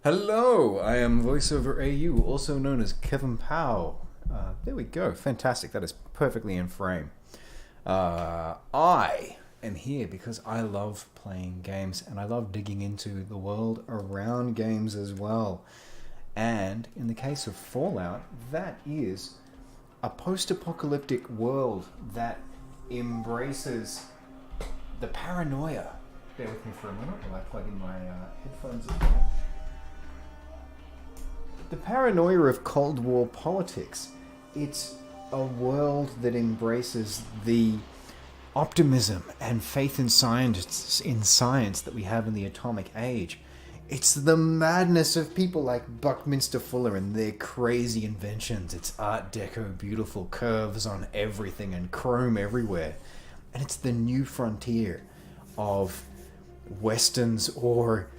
Hello, I am VoiceOver AU, also known as Kevin Powell. There we go, fantastic, that is perfectly in frame. I am here because I love playing games and I love digging into the world around games as well. And in the case of Fallout, that is a post-apocalyptic world that embraces the paranoia. Bear with me for a minute while I plug in my headphones as well. The paranoia of Cold War politics. It's a world that embraces the optimism and faith in science that we have in the atomic age. It's the madness of people like Buckminster Fuller and their crazy inventions. It's Art Deco, beautiful curves on everything and chrome everywhere. And it's the new frontier of westerns or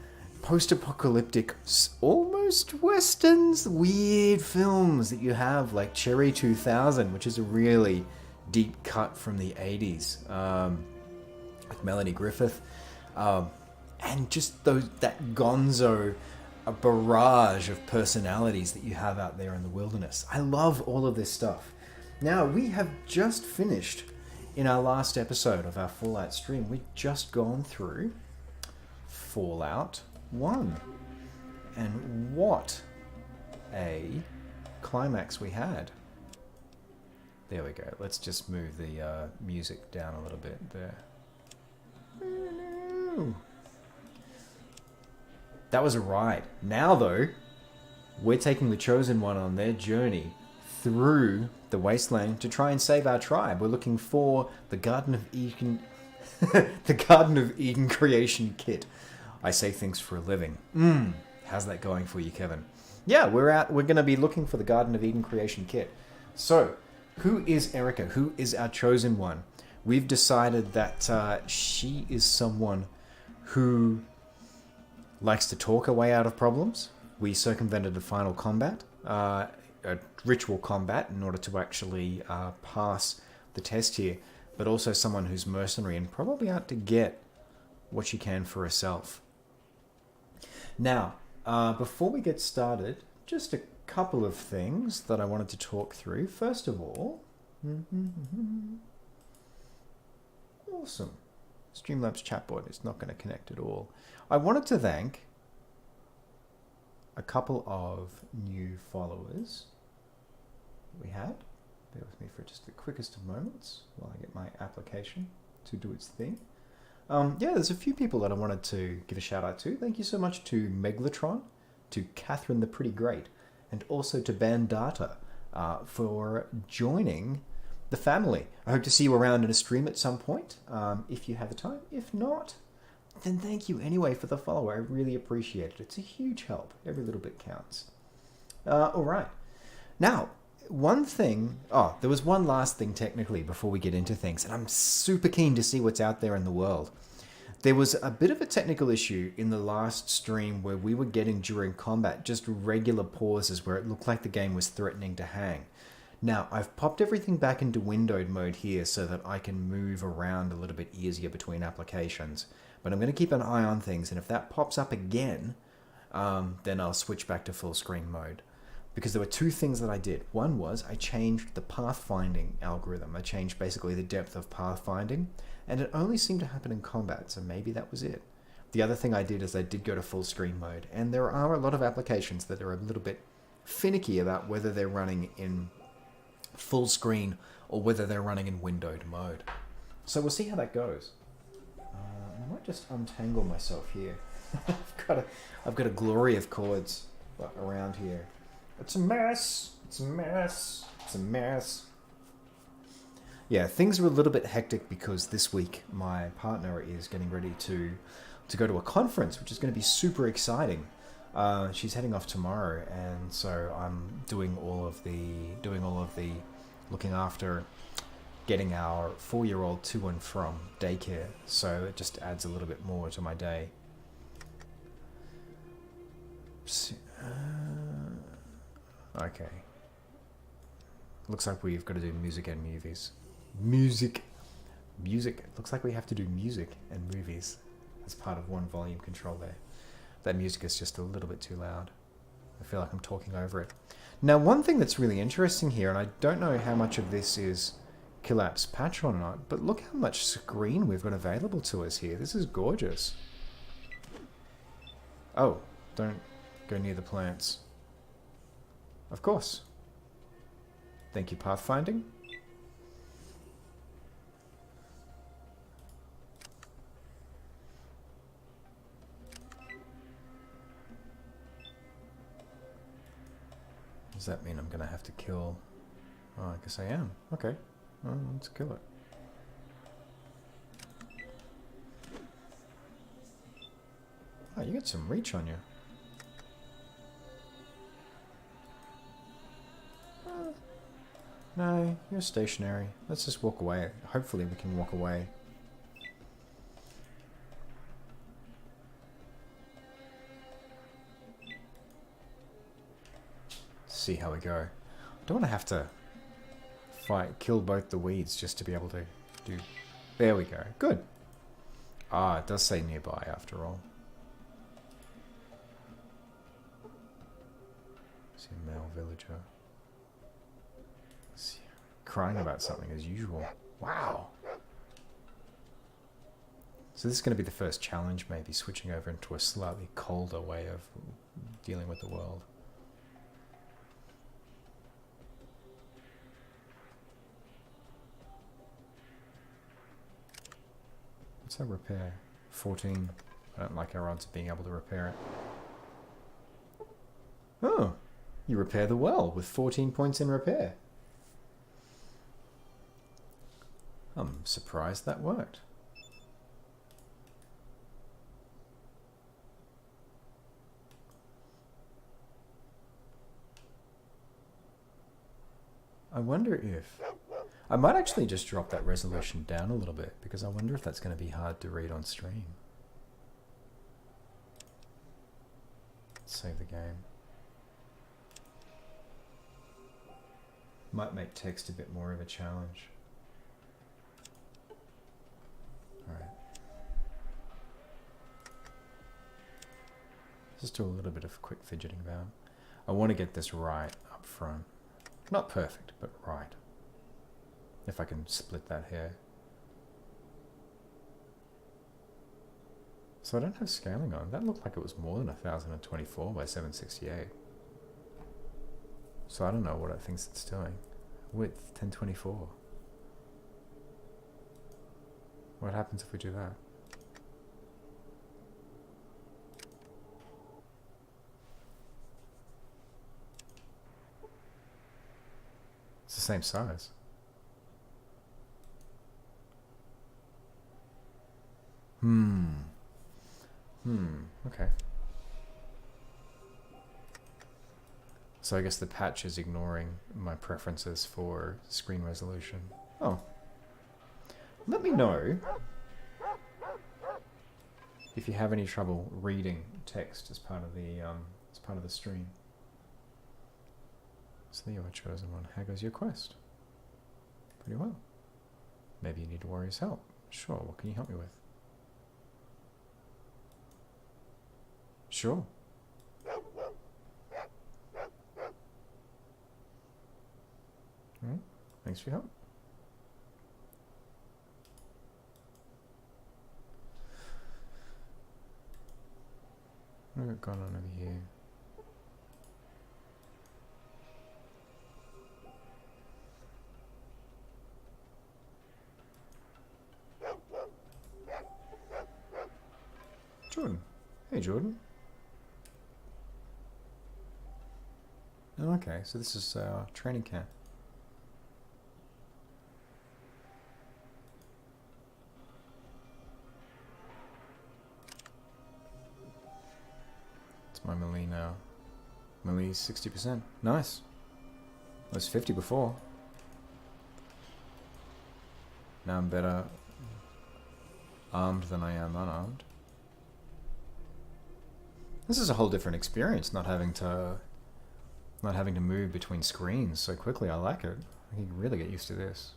post-apocalyptic, almost westerns, weird films that you have, like Cherry 2000, which is a really deep cut from the 80s, with Melanie Griffith, and just that gonzo, a barrage of personalities that you have out there in the wilderness. I love all of this stuff. Now, we have just finished, in our last episode of our Fallout stream, we've just gone through Fallout 1. And what a climax we had. There we go. Let's just move the music down a little bit there. That was a ride. Now, though, we're taking the Chosen One on their journey through the wasteland to try and save our tribe. We're looking for the Garden of Eden, the Garden of Eden creation kit. I say things for a living. How's that going for you, Kevin? Yeah, we're going to be looking for the Garden of Eden creation kit. So, who is Erika? Who is our chosen one? We've decided that she is someone who likes to talk her way out of problems. We circumvented the final combat, a ritual combat, in order to actually pass the test here, but also someone who's mercenary and probably out to get what she can for herself. Now, before we get started, just a couple of things that I wanted to talk through. First of all, awesome. Streamlabs chatbot is not going to connect at all. I wanted to thank a couple of new followers we had. Bear with me for just the quickest of moments while I get my application to do its thing. Yeah, there's a few people that I wanted to give a shout out to. Thank you so much to Meglatron, to Catherine the Pretty Great, and also to Bandata for joining the family. I hope to see you around in a stream at some point, if you have the time. If not, then thank you anyway for the follow. I really appreciate it. It's a huge help. Every little bit counts. All right. Now, one thing... Oh, there was one last thing technically before we get into things, and I'm super keen to see what's out there in the world. There was a bit of a technical issue in the last stream where we were getting, during combat, just regular pauses where it looked like the game was threatening to hang. Now, I've popped everything back into windowed mode here so that I can move around a little bit easier between applications. But I'm going to keep an eye on things, and if that pops up again, then I'll switch back to full screen mode. Because there were two things that I did. One was I changed the pathfinding algorithm. I changed basically the depth of pathfinding, and it only seemed to happen in combat, so maybe that was it. The other thing I did is I did go to full screen mode, and there are a lot of applications that are a little bit finicky about whether they're running in full screen or whether they're running in windowed mode. So we'll see how that goes. I might just untangle myself here. I've got a glory of cords around here. It's a mess. It's a mess. It's a mess. Yeah, things are a little bit hectic because this week my partner is getting ready to go to a conference, which is going to be super exciting. She's heading off tomorrow, and so I'm doing all of the looking after getting our 4-year-old to and from daycare. So it just adds a little bit more to my day. Okay. Looks like we've got to do music and movies. Music. Looks like we have to do music and movies as part of one volume control there. That music is just a little bit too loud. I feel like I'm talking over it. Now, one thing that's really interesting here, and I don't know how much of this is Klamath's patch or not, but look how much screen we've got available to us here. This is gorgeous. Oh, don't go near the plants. Of course. Thank you, pathfinding. Does that mean I'm going to have to kill... Oh, I guess I am. Okay. Well, let's kill it. Oh, you got some reach on you. No, you're stationary. Let's just walk away. Hopefully we can walk away. See how we go. I don't want to have to kill both the weeds just to be able to do... There we go. Good. Ah, it does say nearby after all. See a male villager. See, crying about something as usual. Wow. So this is going to be the first challenge, maybe, switching over into a slightly colder way of dealing with the world. What's that repair? 14. I don't like our odds of being able to repair it. Oh, you repair the well with 14 points in repair. I'm surprised that worked. I wonder if... I might actually just drop that resolution down a little bit, because I wonder if that's going to be hard to read on stream. Let's save the game. Might make text a bit more of a challenge. Alright. Just do a little bit of quick fidgeting about. I want to get this right up front. Not perfect, but right. If I can split that hair. So I don't have scaling on. That looked like it was more than 1024 by 768. So I don't know what it thinks it's doing. Width 1024. What happens if we do that? It's the same size. Okay. So I guess the patch is ignoring my preferences for screen resolution. Oh. Let me know if you have any trouble reading text as part of the stream. So you are chosen one. How goes your quest? Pretty well. Maybe you need a warrior's help. Sure, what can you help me with? Sure. Alright, thanks for your help. What's going on over here? Jordan. Hey, Jordan. Oh, okay, so this is our training camp. It's my melee now. Melee 60%. Nice. It was 50 before. Now I'm better armed than I am unarmed. This is a whole different experience, not having to move between screens so quickly. I like it. I can really get used to this.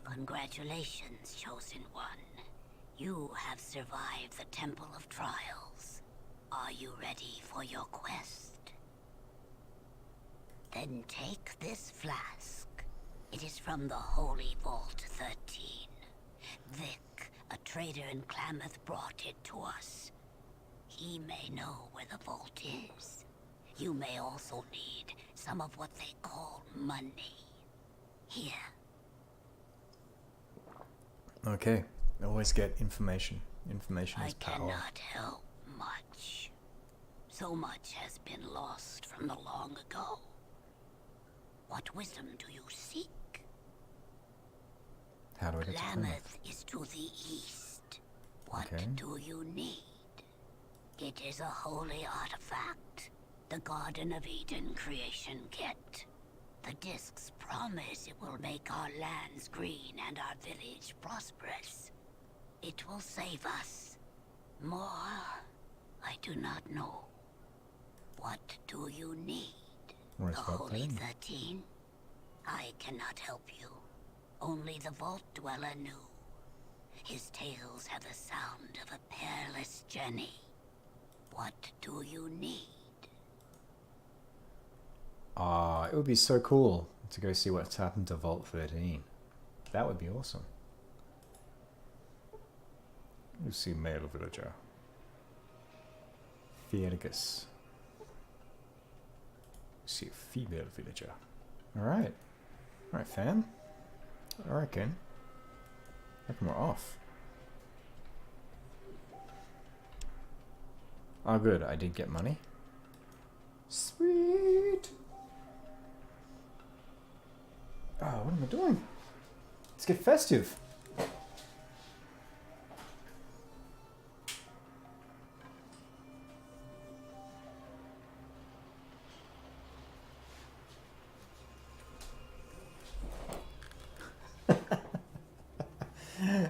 Congratulations, Chosen One. You have survived the Temple of Trials. Are you ready for your quest? Then take this flask. It is from the Holy Vault 13. Vic, a trader in Klamath, brought it to us. He may know where the vault is. You may also need some of what they call money. Here. Okay. Always get information. Information is power. I cannot help much. So much has been lost from the long ago. What wisdom do you seek? How do I get to Klamath? Klamath is to the east. What do you need? It is a holy artifact. The Garden of Eden creation kit. The discs promise it will make our lands green and our village prosperous. It will save us. More, I do not know. What do you need? The Holy 13? I cannot help you. Only the Vault Dweller knew. His tales have the sound of a perilous journey. What do you need? It would be so cool to go see what's happened to Vault 13. That would be awesome. You see male villager. Erika. See a female villager. Alright. Alright, fam. I reckon we're off. Oh good, I did get money. Sweet! Oh, what am I doing? Let's get festive.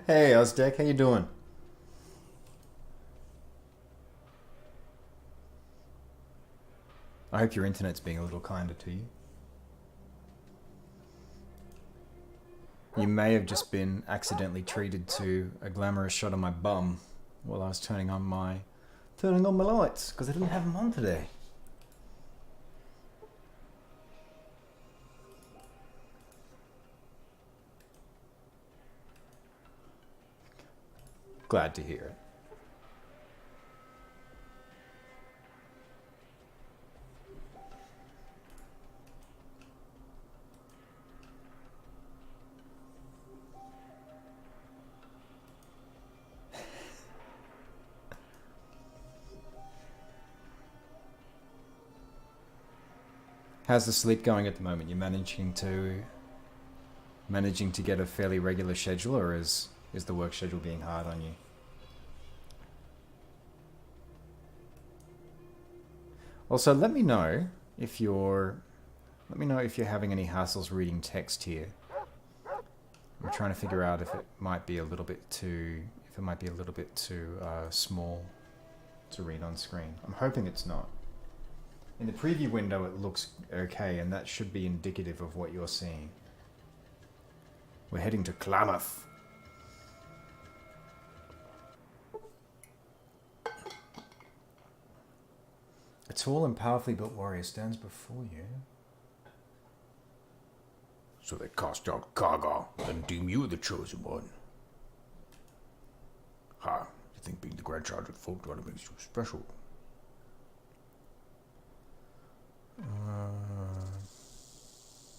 Hey, Ozdeck, how you doing? I hope your internet's being a little kinder to you. You may have just been accidentally treated to a glamorous shot of my bum while I was turning on my lights because I didn't have them on today. Glad to hear it. How's the sleep going at the moment? You managing to get a fairly regular schedule, or is the work schedule being hard on you? Also, let me know if you're having any hassles reading text here. I'm trying to figure out if it might be a little bit too small to read on screen. I'm hoping it's not. In the preview window it looks okay, and that should be indicative of what you're seeing. We're heading to Klamath. A tall and powerfully built warrior stands before you. So they cast out Kaga and deem you the chosen one. Ha, you think being the grandchild of the folk dweller makes you special?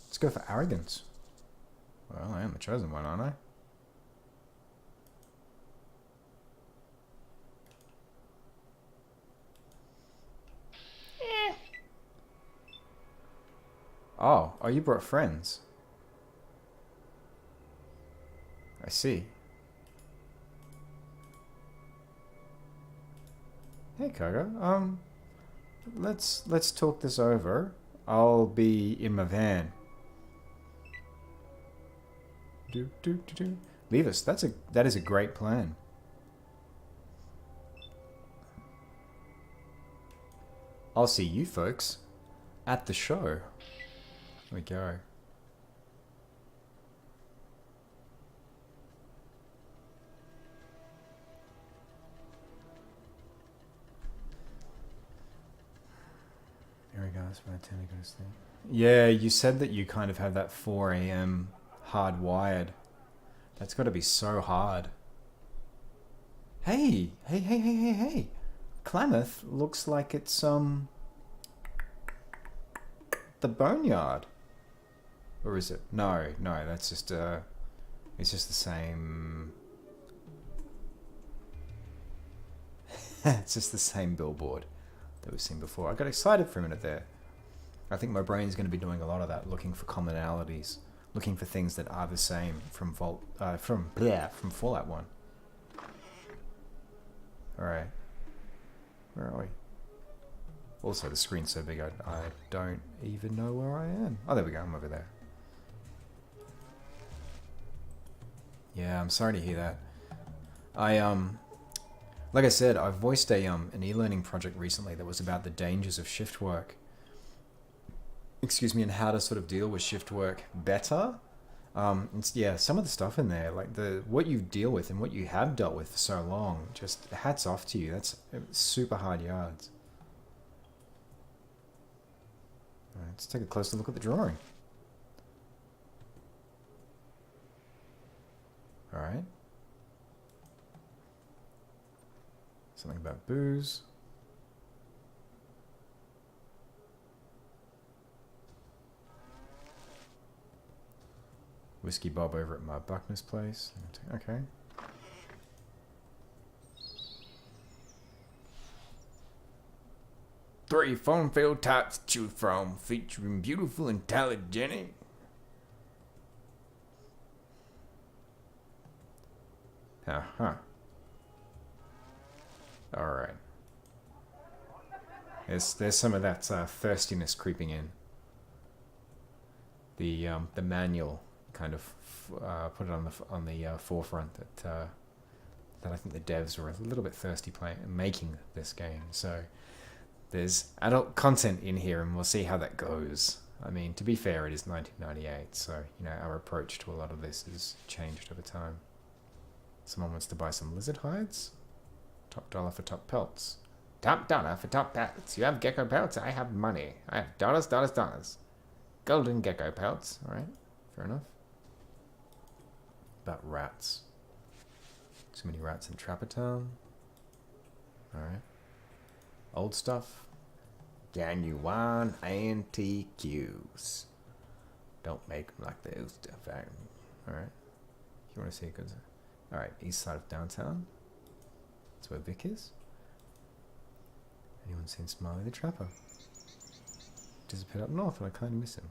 Let's go for arrogance. Well, I am the chosen one, aren't I? Oh, you brought friends. I see. Hey, Kaga. Let's talk this over. I'll be in my van. Leave us. That is a great plan. I'll see you folks at the show. Here we go. That's where I tend to go to sleep. Yeah, you said that you kind of have that 4 a.m. hardwired. That's got to be so hard. Hey. Klamath looks like it's, the boneyard. Or is it? No, that's just, it's just the same... it's just the same billboard that we've seen before. I got excited for a minute there. I think my brain's going to be doing a lot of that, looking for commonalities, looking for things that are the same from Fallout 1. Alright. Where are we? Also, the screen's so big I don't even know where I am. Oh, there we go. I'm over there. Yeah, I'm sorry to hear that. Like I said, I voiced an e-learning project recently that was about the dangers of shift work. Excuse me, and how to sort of deal with shift work better. Yeah, some of the stuff in there, like what you deal with and what you have dealt with for so long, just hats off to you. That's super hard yards. All right, let's take a closer look at the drawing. All right. Something about booze. Whiskey Bob over at my Buckner's place. Okay. Three fun-filled types to choose from, featuring beautiful and talented. Uh-huh. Alright. There's some of that thirstiness creeping in. The manual kind of put it on the forefront that I think the devs were a little bit thirsty making this game. So there's adult content in here, and we'll see how that goes. I mean, to be fair, it is 1998, so you know our approach to a lot of this has changed over time. Someone wants to buy some lizard hides. Top dollar for top pelts. Top dollar for top pelts. You have gecko pelts, I have money. I have dollars. Golden gecko pelts. Alright, fair enough. About rats. Too many rats in Trapper Town. Alright. Old stuff. Genuine antiques. Don't make them like they used to. Alright. If you want to see a good... Alright, east side of downtown. That's where Vic is. Anyone seen Smiley the Trapper? Disappeared up north and I kind of miss him.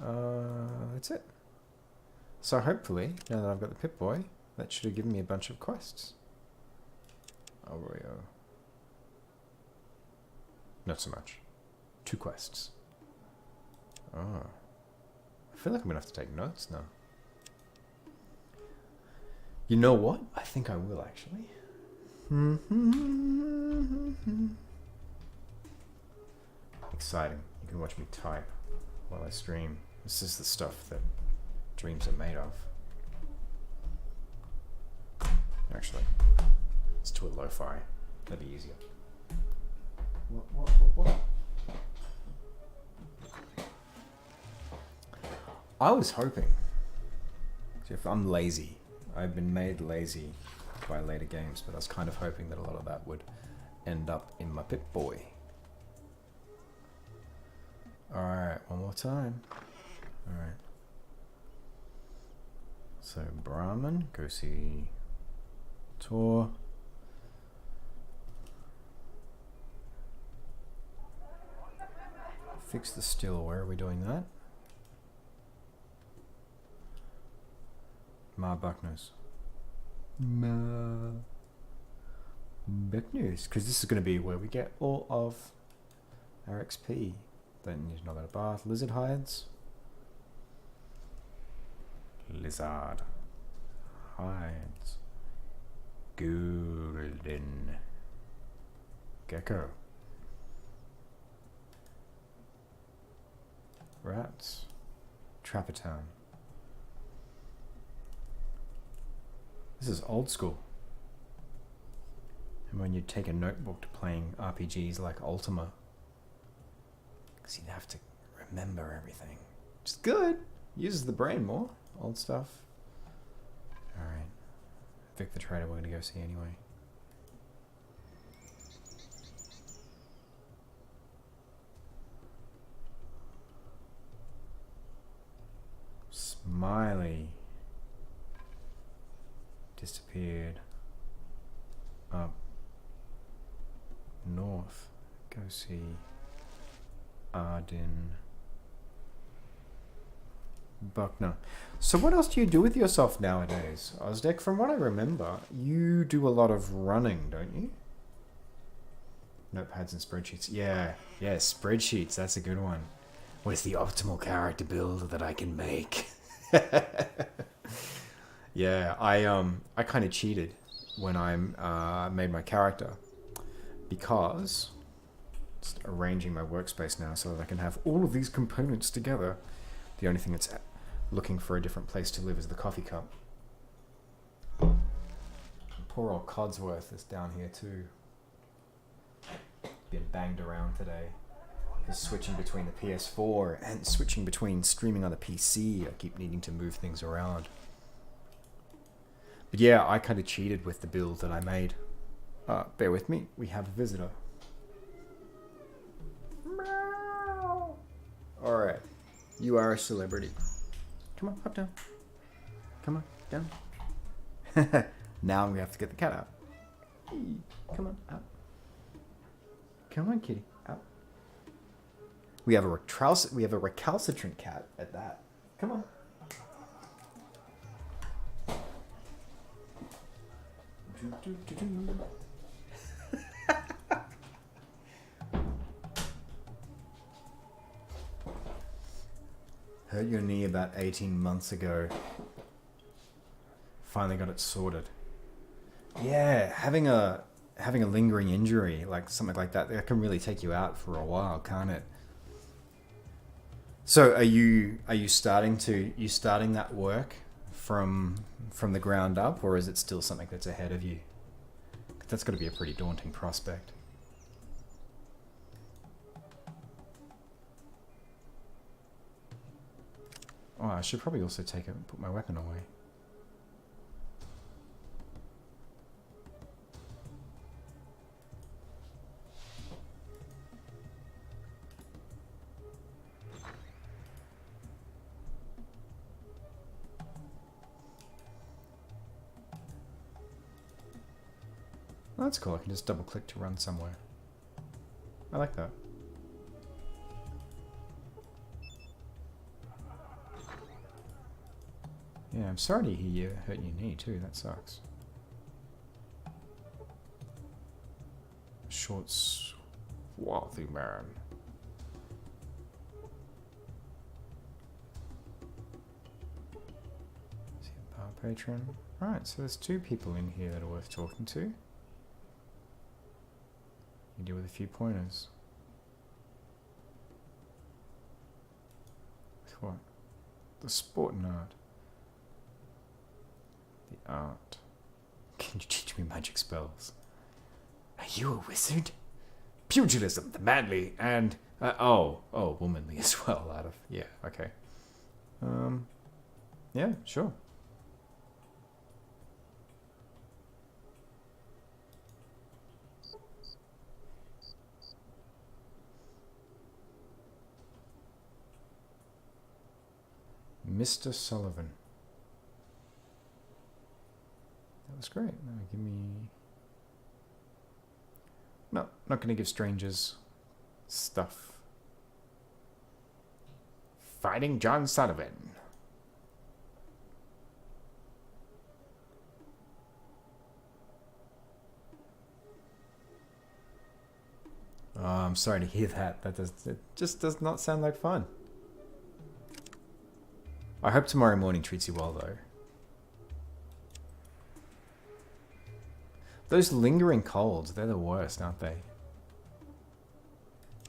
Alright. That's it. So hopefully, now that I've got the Pip-Boy, that should have given me a bunch of quests. Arroyo. Not so much. 2 quests. Oh. I feel like I'm going to have to take notes now. You know what? I think I will, actually. Exciting. You can watch me type while I stream. This is the stuff that dreams are made of. Actually, let's do a lo-fi. That'd be easier. What? I was hoping, if I'm lazy, I've been made lazy by later games, but I was kind of hoping that a lot of that would end up in my Pip-Boy. Alright, one more time. Alright. So, Brahman, go see Tor. Fix the still. Where are we doing that? Buckner's. Buckner's. Because this is going to be where we get all of our XP. Don't need to know about a bath. Lizard hides. Lizard hides. Golden gecko. Rats. Trapper Town. This is old school. And when you take a notebook to playing RPGs like Ultima, Because you'd have to remember everything. Which is good. Uses the brain more. Old stuff. Alright. Vic the Trader we're going to go see anyway. Smiley disappeared up north. Go see Arden Buckner. So what else do you do with yourself nowadays, Ozdeck? From what I remember, you do a lot of running, don't you? Notepads and spreadsheets. Yeah, spreadsheets. That's a good one. Where's the optimal character build that I can make? Yeah, I kind of cheated when I made my character because just arranging my workspace now so that I can have all of these components together. The only thing that's looking for a different place to live is the coffee cup. Poor old Codsworth is down here too. Been banged around today. He's switching between the PS4 and switching between streaming on the PC. I keep needing to move things around. But yeah, I kind of cheated with the build that I made. Bear with me, we have a visitor. Alright, you are a celebrity. Come on, up down. Come on, down. Now we have to get the cat out. Come on, out. Come on, kitty, out. We have a recalcitrant cat at that. Come on. Hurt your knee about 18 months ago. Finally got it sorted. Yeah, having a lingering injury, like something like that can really take you out for a while, can't it? So are you starting that work from the ground up, or is it still something that's ahead of you? That's got to be a pretty daunting prospect. Oh, I should probably also take it and put my weapon away. Oh, that's cool. I can just double click to run somewhere. I like that. Yeah, I'm sorry to hear you hurt your knee too. That sucks. Short, swarthy man. See a bar patron. Right, so there's two people in here that are worth talking to. You deal with a few pointers. With what? The sport and art. The art. Can you teach me magic spells? Are you a wizard? Pugilism, the manly, and womanly as well. Okay. Yeah, sure. Mr. Sullivan. That was great. Now give me... No, not going to give strangers stuff. Fighting John Sullivan. Oh, I'm sorry to hear that. It just does not sound like fun. I hope tomorrow morning treats you well, though. Those lingering colds, they're the worst, aren't they?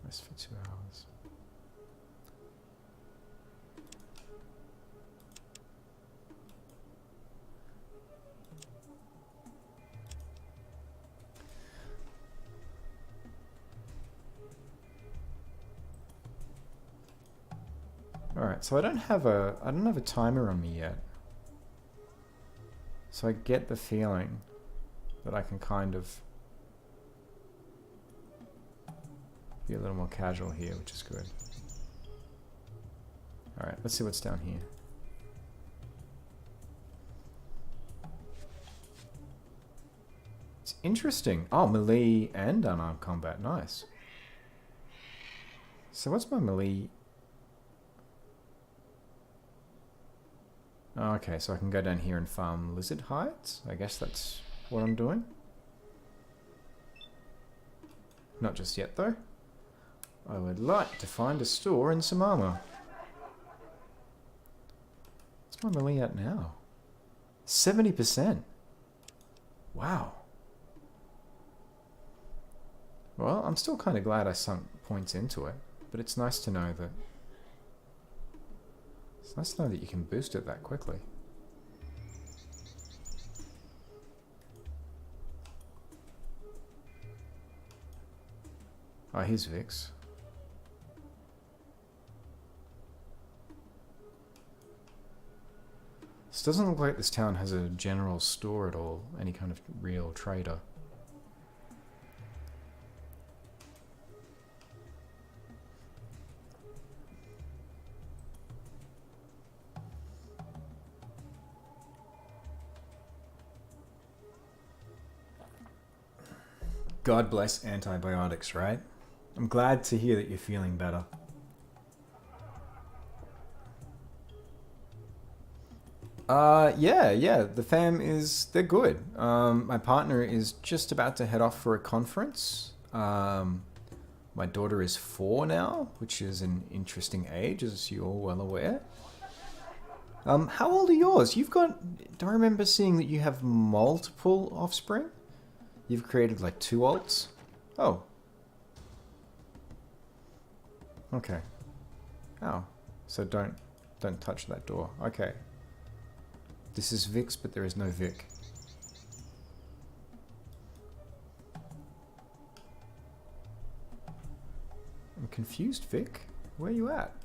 Rest for 2 hours. Alright, so I don't have a timer on me yet. So I get the feeling that I can kind of be a little more casual here, which is good. Alright, let's see what's down here. It's interesting. Oh, melee and unarmed combat. Nice. So what's my melee? Oh, okay, so I can go down here and farm lizard hides. I guess that's what I'm doing. Not just yet, though. I would like to find a store and some armor. What's my melee at now? 70%. Wow. Well, I'm still kind of glad I sunk points into it, but it's nice to know that... It's nice to know that you can boost it that quickly. Oh, here's Vix. This doesn't look like this town has a general store at all, any kind of real trader. God bless antibiotics, right? I'm glad to hear that you're feeling better. Yeah, the fam they're good. My partner is just about to head off for a conference. My daughter is 4 now, which is an interesting age, as you're well aware. How old are yours? Do I remember seeing that you have multiple offspring? You've created like 2 alts? Oh. Okay. Oh. So don't touch that door. Okay. This is Vix, but there is no Vic. I'm confused, Vic. Where are you at?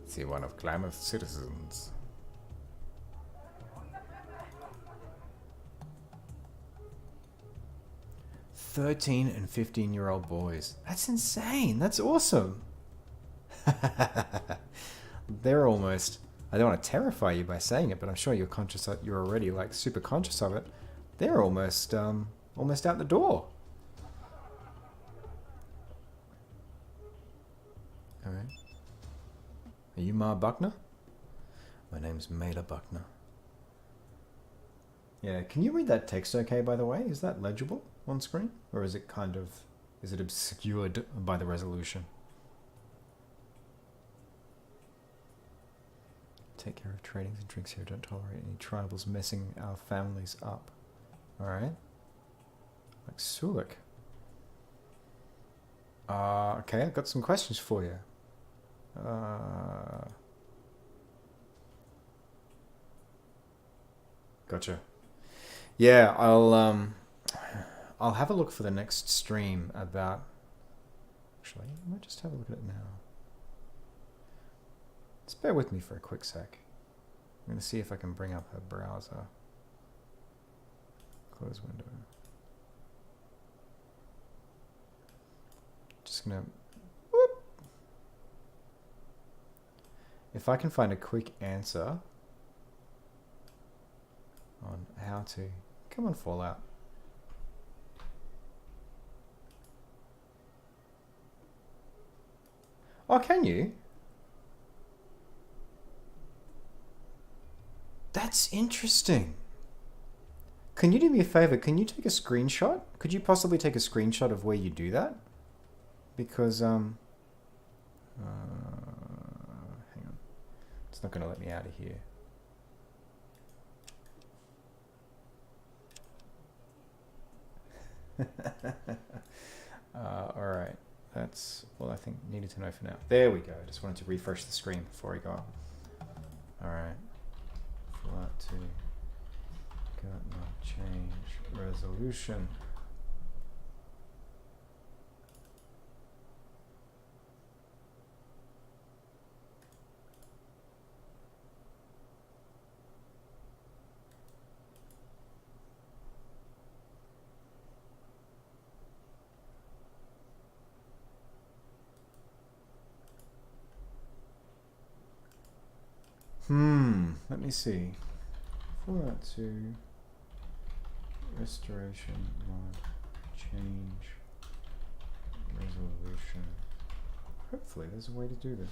See, one of Klamath's citizens. 13 and 15-year-old boys. That's insane. That's awesome. They're almost... I don't want to terrify you by saying it, but I'm sure you're conscious that you're already like super conscious of it. They're almost almost out the door. All right. Are you Ma Buckner? My name's Maida Buckner. Yeah, can you read that text okay, by the way? Is that legible on screen? Or is it kind of... is it obscured by the resolution? Take care of tradings and drinks here. Don't tolerate any tribals messing our families up. Alright. Like Sulik. Okay, I've got some questions for you. Gotcha. Yeah, I'll have a look for the next stream about... Actually, I might just have a look at it now. Just bear with me for a quick sec. I'm going to see if I can bring up her browser. Close window. Just going to... whoop. If I can find a quick answer on how to... Come on, Fallout. Oh, can you? That's interesting. Can you do me a favor? Can you take a screenshot? Could you possibly take a screenshot of where you do that? Because, hang on. It's not going to let me out of here. Alright. That's all I think needed to know for now. There we go. I just wanted to refresh the screen before we go up. Alright. Flat to got not change resolution. Let me see. Fallout 2 restoration mod change resolution. Hopefully there's a way to do this.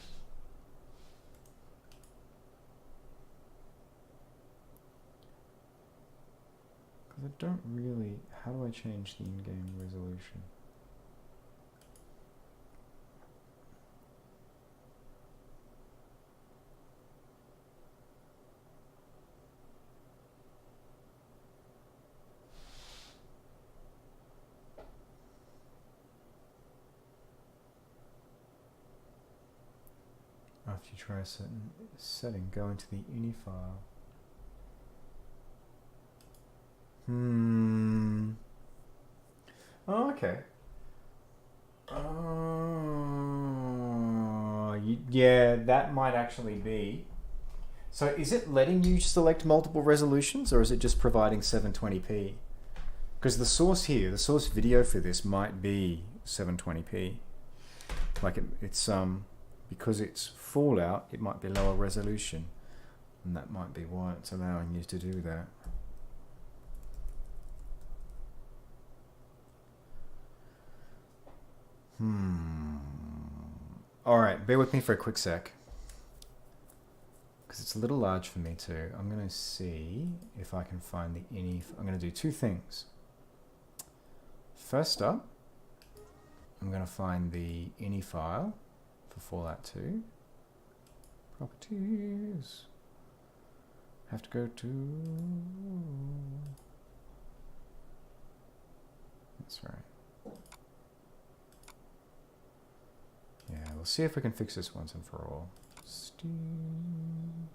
Because I don't really... How do I change the in-game resolution? After you try a certain setting, go into the ini file. Oh, okay. Yeah, that might actually be. So is it letting you select multiple resolutions, or is it just providing 720p? Because the source here, the source video for this might be 720p. Like it's because it's Fallout, it might be lower resolution, and that might be why it's allowing you to do that. Alright, bear with me for a quick sec. Because it's a little large for me too. I'm going to see if I can find the ini. I'm going to do two things. First up, I'm going to find the ini file for Fallout 2. Properties. Have to go to... That's right. Yeah, we'll see if we can fix this once and for all. Steam.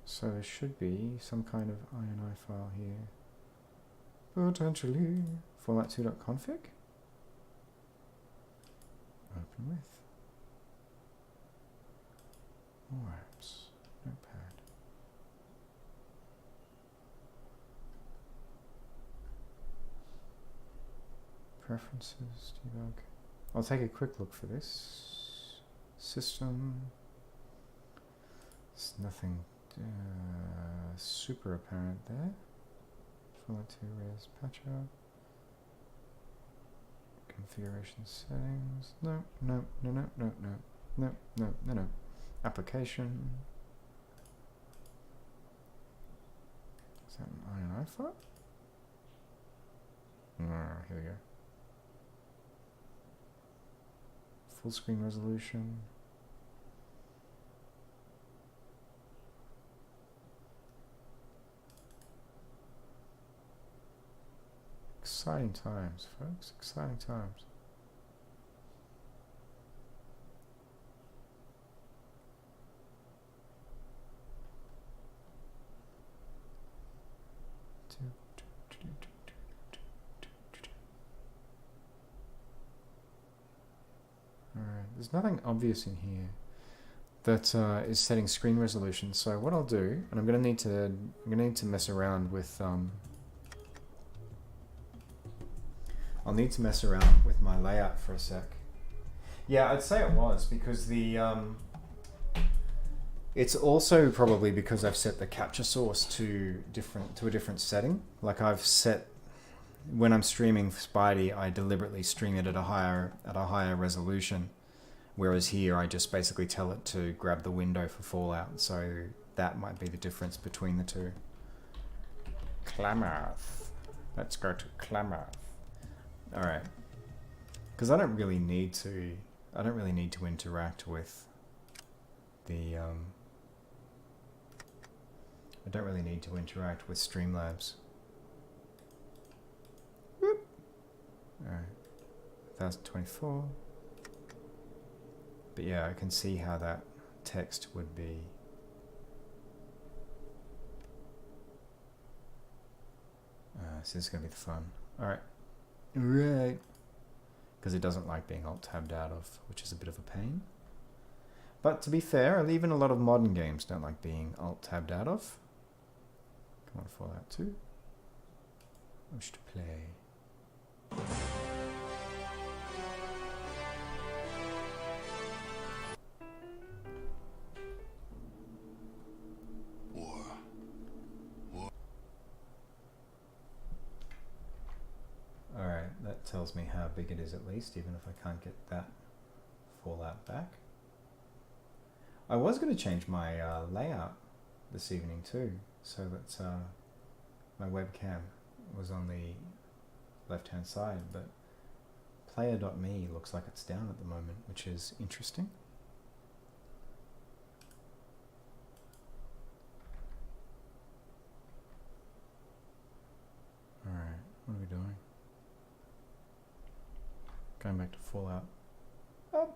So there should be some kind of INI file here. Potentially. Fallout2.config. Open with. More apps. Notepad. Preferences. Debug. I'll take a quick look for this. System. There's nothing super apparent there. Fallout 2 res patcher. Configuration settings. No. Application. Is that an INI file? Here we go. Full screen resolution. Exciting times, folks. Exciting times. Alright, there's nothing obvious in here that is setting screen resolution. So what I'll do, and I'm gonna need to mess around with I'll need to mess around with my layout for a sec. Yeah, I'd say it was because the it's also probably because I've set the capture source to a different setting. Like I've set, when I'm streaming Spidey, I deliberately stream it at a higher resolution, whereas here I just basically tell it to grab the window for Fallout. So that might be the difference between the two. Klamath. Let's go to Klamath. All right, because I don't really need to interact with the I don't really need to interact with Streamlabs. Whoop. All right, 1024. But yeah, I can see how that text would be. So this is gonna be the fun. All right. Right, because it doesn't like being alt-tabbed out of, which is a bit of a pain. But to be fair, even a lot of modern games don't like being alt-tabbed out of. Come on, Fallout 2. Wish to play. Alright, that tells me how big it is at least, even if I can't get that Fallout back. I was going to change my layout this evening too, so that my webcam was on the left hand side, but player.me looks like it's down at the moment, which is interesting. Alright, what are we doing? Going back to Fallout. Oh,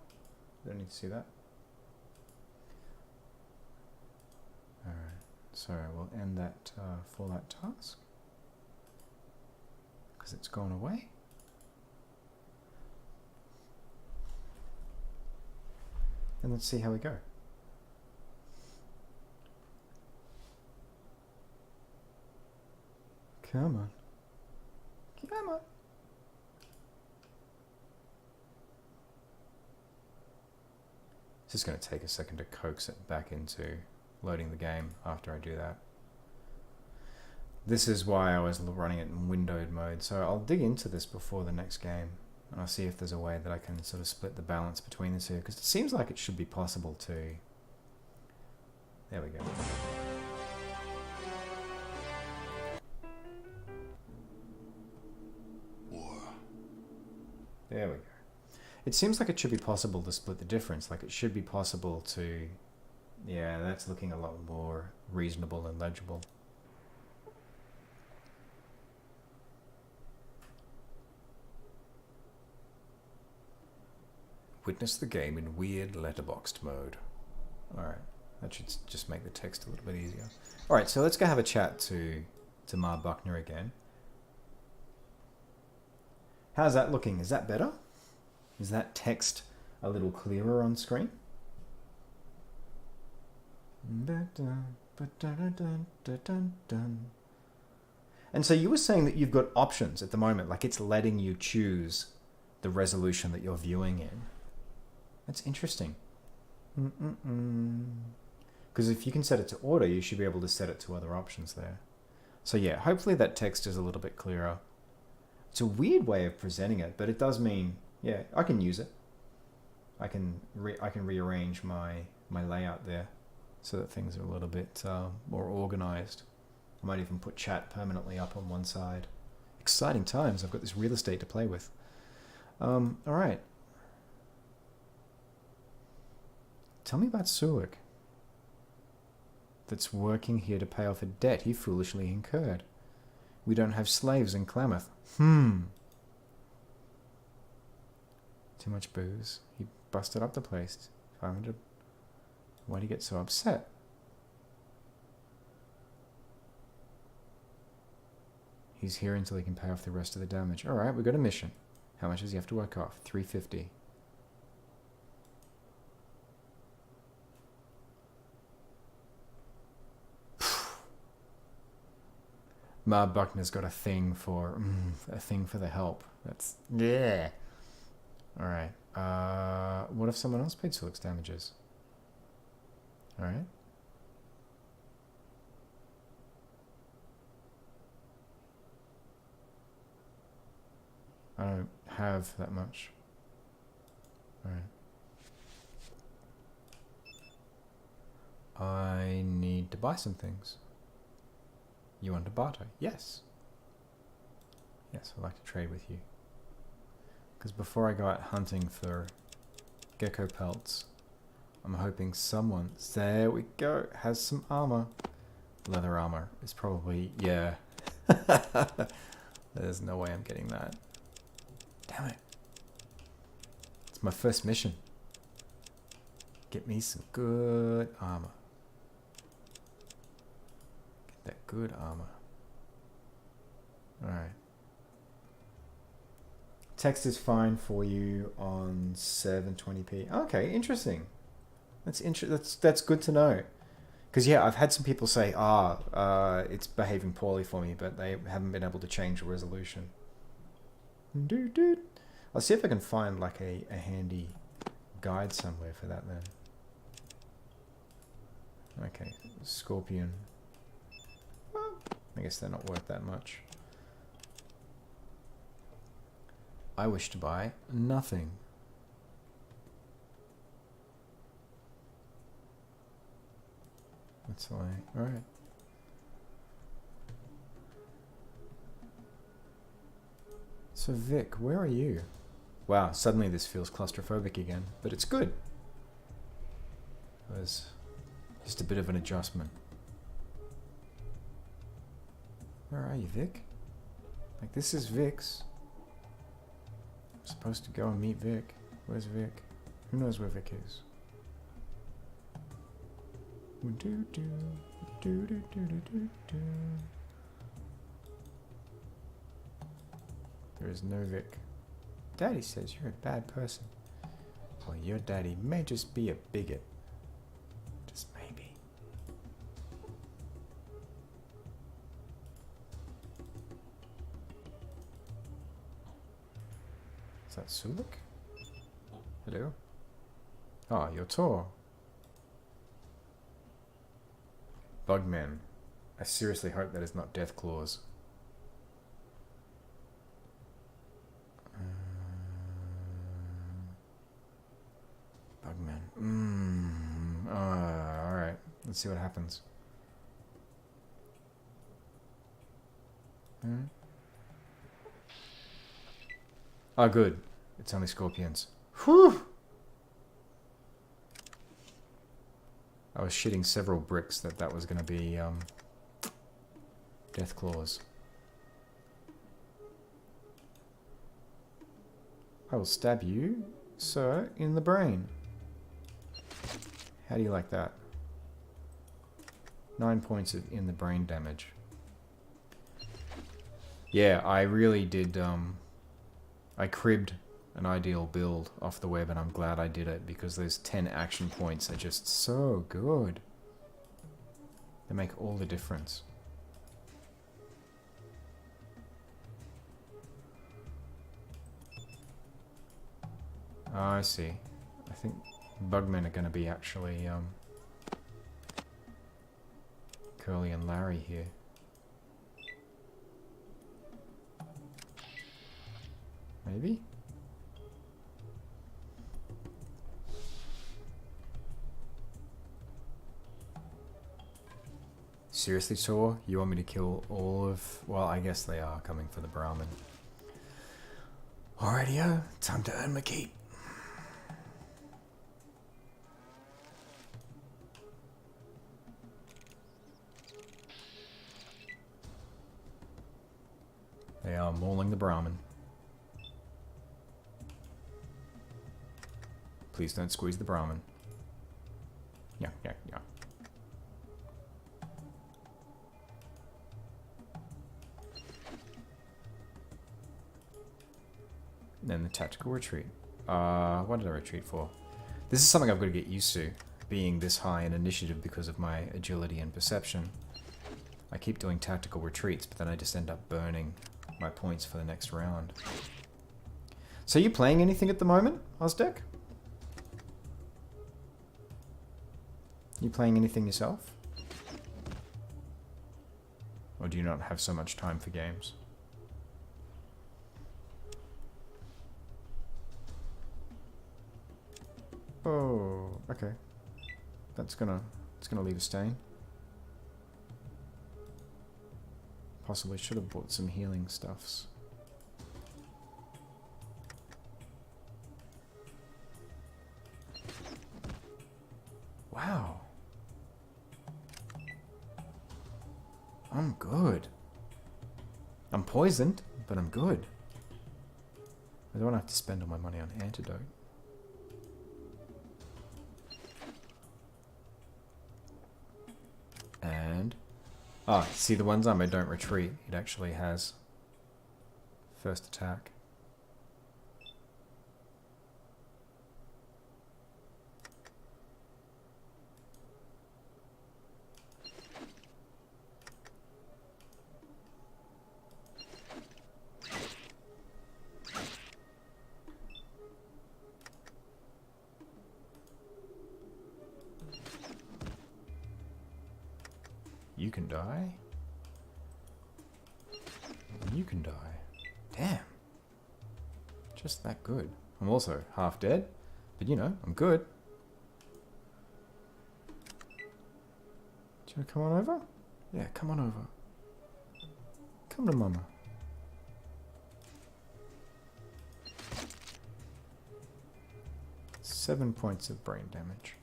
don't need to see that. Alright, so we'll end that Fallout task because it's gone away. And let's see how we go. Come on. Come on. It's just going to take a second to coax it back into loading the game after I do that. This is why I was running it in windowed mode, so I'll dig into this before the next game and I'll see if there's a way that I can sort of split the balance between the two, because it seems like it should be possible to. There we go. There we go. It seems like it should be possible to split the difference, like it should be possible to... Yeah, that's looking a lot more reasonable and legible. Witness the game in weird letterboxed mode. Alright, that should just make the text a little bit easier. Alright, so let's go have a chat to Ma Buckner again. How's that looking? Is that better? Is that text a little clearer on screen? And so you were saying that you've got options at the moment, like it's letting you choose the resolution that you're viewing in. That's interesting. Because if you can set it to auto, you should be able to set it to other options there. So yeah, hopefully that text is a little bit clearer. It's a weird way of presenting it, but it does mean, yeah, I can use it. I can rearrange my layout there so that things are a little bit more organized. I might even put chat permanently up on one side. Exciting times. I've got this real estate to play with. All right. Tell me about Sulik. That's working here to pay off a debt he foolishly incurred. We don't have slaves in Klamath. Too much booze. He busted up the place. 500. Why'd he get so upset? He's here until he can pay off the rest of the damage. Alright, we've got a mission. How much does he have to work off? 350. Ma Buckner's got a thing for the help. That's yeah. All right. What if someone else paid Sulik's damages? All right. I don't have that much. All right. I need to buy some things. You want to barter? Yes. Yes, I'd like to trade with you. Because before I go out hunting for gecko pelts, I'm hoping someone, there we go, has some armor. Leather armor is probably, yeah. There's no way I'm getting that. Damn it. It's my first mission. Get me some good armor. That good armor. Alright. Text is fine for you on 720p. Okay, interesting. That's good to know. Because, yeah, I've had some people say, it's behaving poorly for me, but they haven't been able to change the resolution. Dude. I'll see if I can find, like, a handy guide somewhere for that, then. Okay, Scorpion. Well, I guess they're not worth that much. I wish to buy nothing. That's why. Alright. So Vic, where are you? Wow, suddenly this feels claustrophobic again, but it's good. It was just a bit of an adjustment. Where are you, Vic? Like, this is Vic's. I'm supposed to go and meet Vic. Where's Vic? Who knows where Vic is? There is no Vic. Daddy says you're a bad person. Well, your daddy may just be a bigot. Just maybe. Is that Suluk? Hello? Ah, you're Tor. Bugman. I seriously hope that is not Death Claws. Bugman. Alright. Let's see what happens. Oh, good. It's only scorpions. Whew! I was shitting several bricks that was going to be, Death Claws. I will stab you, sir, in the brain. How do you like that? 9 points of in the brain damage. Yeah, I really did, I cribbed an ideal build off the web, and I'm glad I did it, because those 10 action points are just so good. They make all the difference. Oh, I see. I think Bugmen are going to be actually Curly and Larry here. Maybe? Seriously, Tor? You want me to kill all of... Well, I guess they are coming for the Brahmin. Alrighty, time to earn my keep. They are mauling the Brahmin. Please don't squeeze the Brahmin. Yeah. And then the tactical retreat. What did I retreat for? This is something I've got to get used to, being this high in initiative because of my agility and perception. I keep doing tactical retreats, but then I just end up burning my points for the next round. So are you playing anything at the moment, Ozdek? You playing anything yourself? Or do you not have so much time for games? Oh, okay. It's gonna leave a stain. Possibly should have bought some healing stuffs. Wow. I'm good. I'm poisoned, but I'm good. I don't have to spend all my money on antidote. And... ah, see the ones I don't retreat, it actually has first attack. die. And you can die. Damn. Just that good. I'm also half dead, but you know, I'm good. Do you want to come on over? Yeah, come on over. Come to mama. Seven points of brain damage.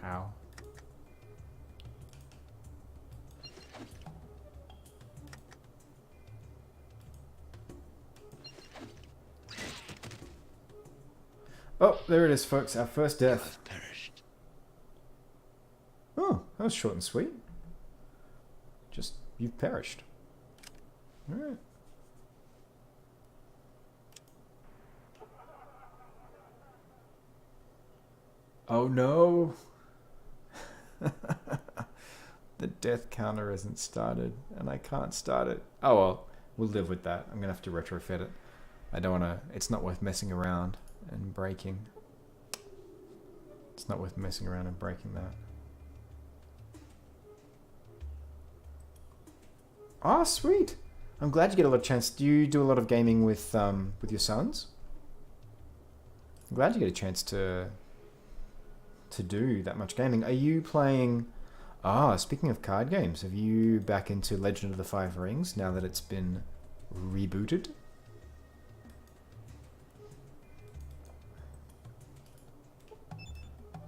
Ow. Oh, there it is, folks. Our first death. Perished. Oh, that was short and sweet. Just, you've perished. Alright. Oh no! The death counter hasn't started, and I can't start it. Oh well, we'll live with that. I'm gonna have to retrofit it. I don't wanna, it's not worth messing around and breaking. It's not worth messing around and breaking that. Ah, sweet! I'm glad you get a lot of chance. Do you do a lot of gaming with your sons? I'm glad you get a chance to do that much gaming. Are you playing... Ah, speaking of card games, have you back into Legend of the Five Rings now that it's been rebooted?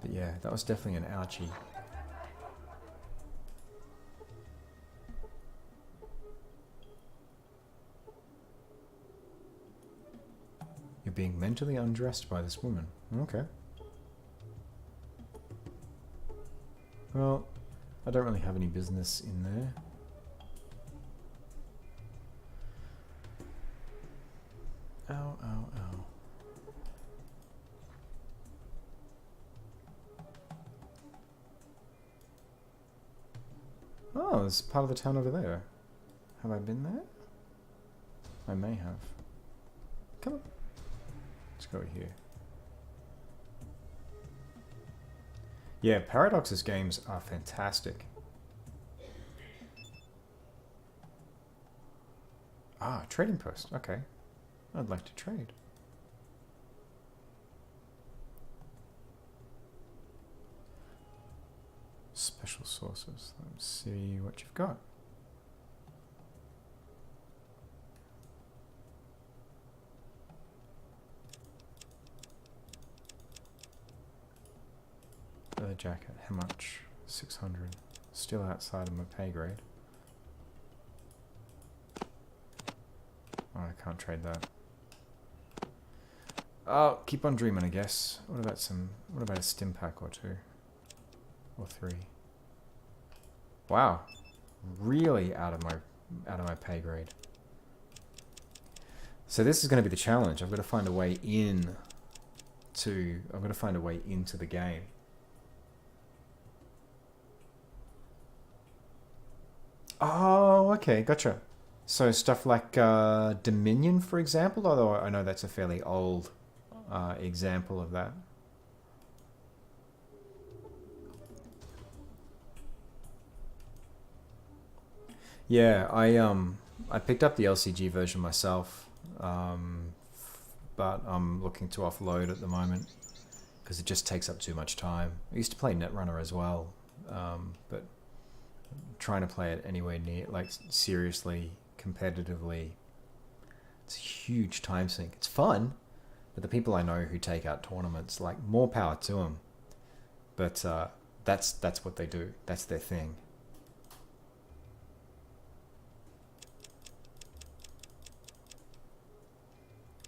But yeah, that was definitely an ouchie. You're being mentally undressed by this woman. Okay. Well, I don't really have any business in there. Ow, ow, ow. Oh, there's part of the town over there. Have I been there? I may have. Come on. Let's go here. Yeah, Paradox's games are fantastic. Ah, trading post. Okay. I'd like to trade. Special sources. Let's see what you've got. Leather jacket. How much? 600. Still outside of my pay grade. Oh, I can't trade that. Oh, keep on dreaming, I guess. What about a stim pack or two? Or three? Wow. Really out of my pay grade. So this is going to be the challenge. I've got to find a way into the game. Oh, okay, gotcha. So stuff like Dominion, for example, although I know that's a fairly old example of that. Yeah, I picked up the LCG version myself, but I'm looking to offload at the moment because it just takes up too much time. I used to play Netrunner as well, but trying to play it anywhere near, like seriously, competitively, it's a huge time sink. It's fun, but the people I know who take out tournaments, like, more power to them. But that's what they do. That's their thing.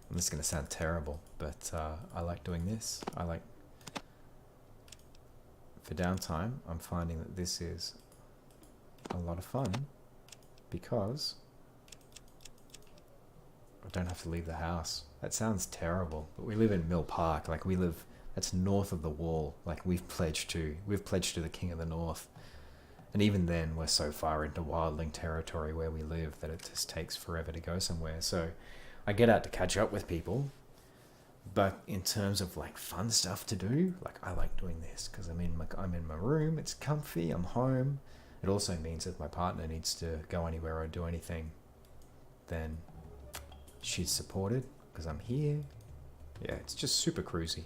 And this is going to sound terrible, but I like doing this. For downtime, I'm finding that this is a lot of fun because I don't have to leave the house. That sounds terrible, but we live in Mill Park. Like, that's north of the wall. Like, we've pledged to the King of the North. And even then, we're so far into wildling territory where we live that it just takes forever to go somewhere. So I get out to catch up with people. But in terms of like fun stuff to do, like I like doing this because I'm in my room, it's comfy, I'm home. It also means that if my partner needs to go anywhere or do anything, then she's supported because I'm here. Yeah, it's just super cruisy.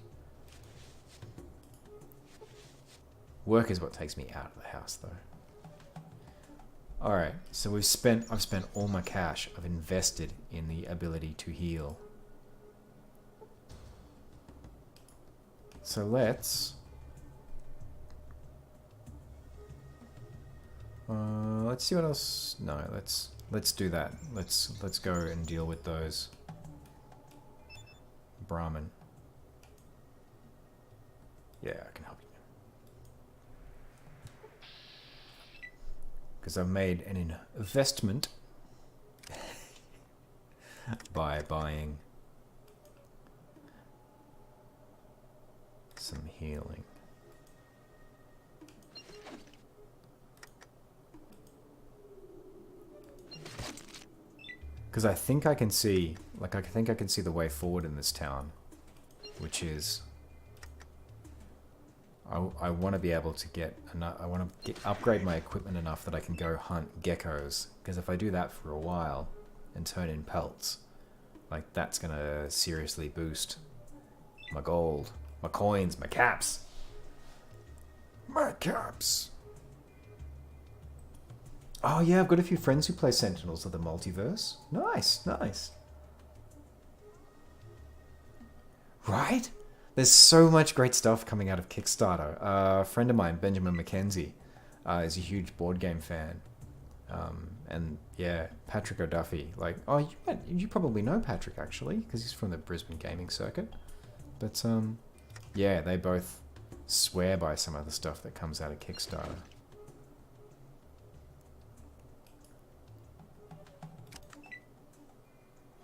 Work is what takes me out of the house though. Alright, so I've spent all my cash. I've invested in the ability to heal. So let's see what else. No, let's do that. Let's go and deal with those Brahmin. Yeah, I can help you. Because I've made an investment by buying some healing. Because I think I can see, like, I think I can see the way forward in this town, which is I want to be able to get enough. I want to upgrade my equipment enough that I can go hunt geckos. Because if I do that for a while and turn in pelts, like that's gonna seriously boost my gold, my coins, my caps, my caps. Oh yeah, I've got a few friends who play Sentinels of the Multiverse. Nice, nice. Right? There's so much great stuff coming out of Kickstarter. A friend of mine, Benjamin McKenzie, is a huge board game fan. And yeah, Patrick O'Duffy. Like, oh, you probably know Patrick actually, because he's from the Brisbane gaming circuit. But yeah, they both swear by some of the stuff that comes out of Kickstarter.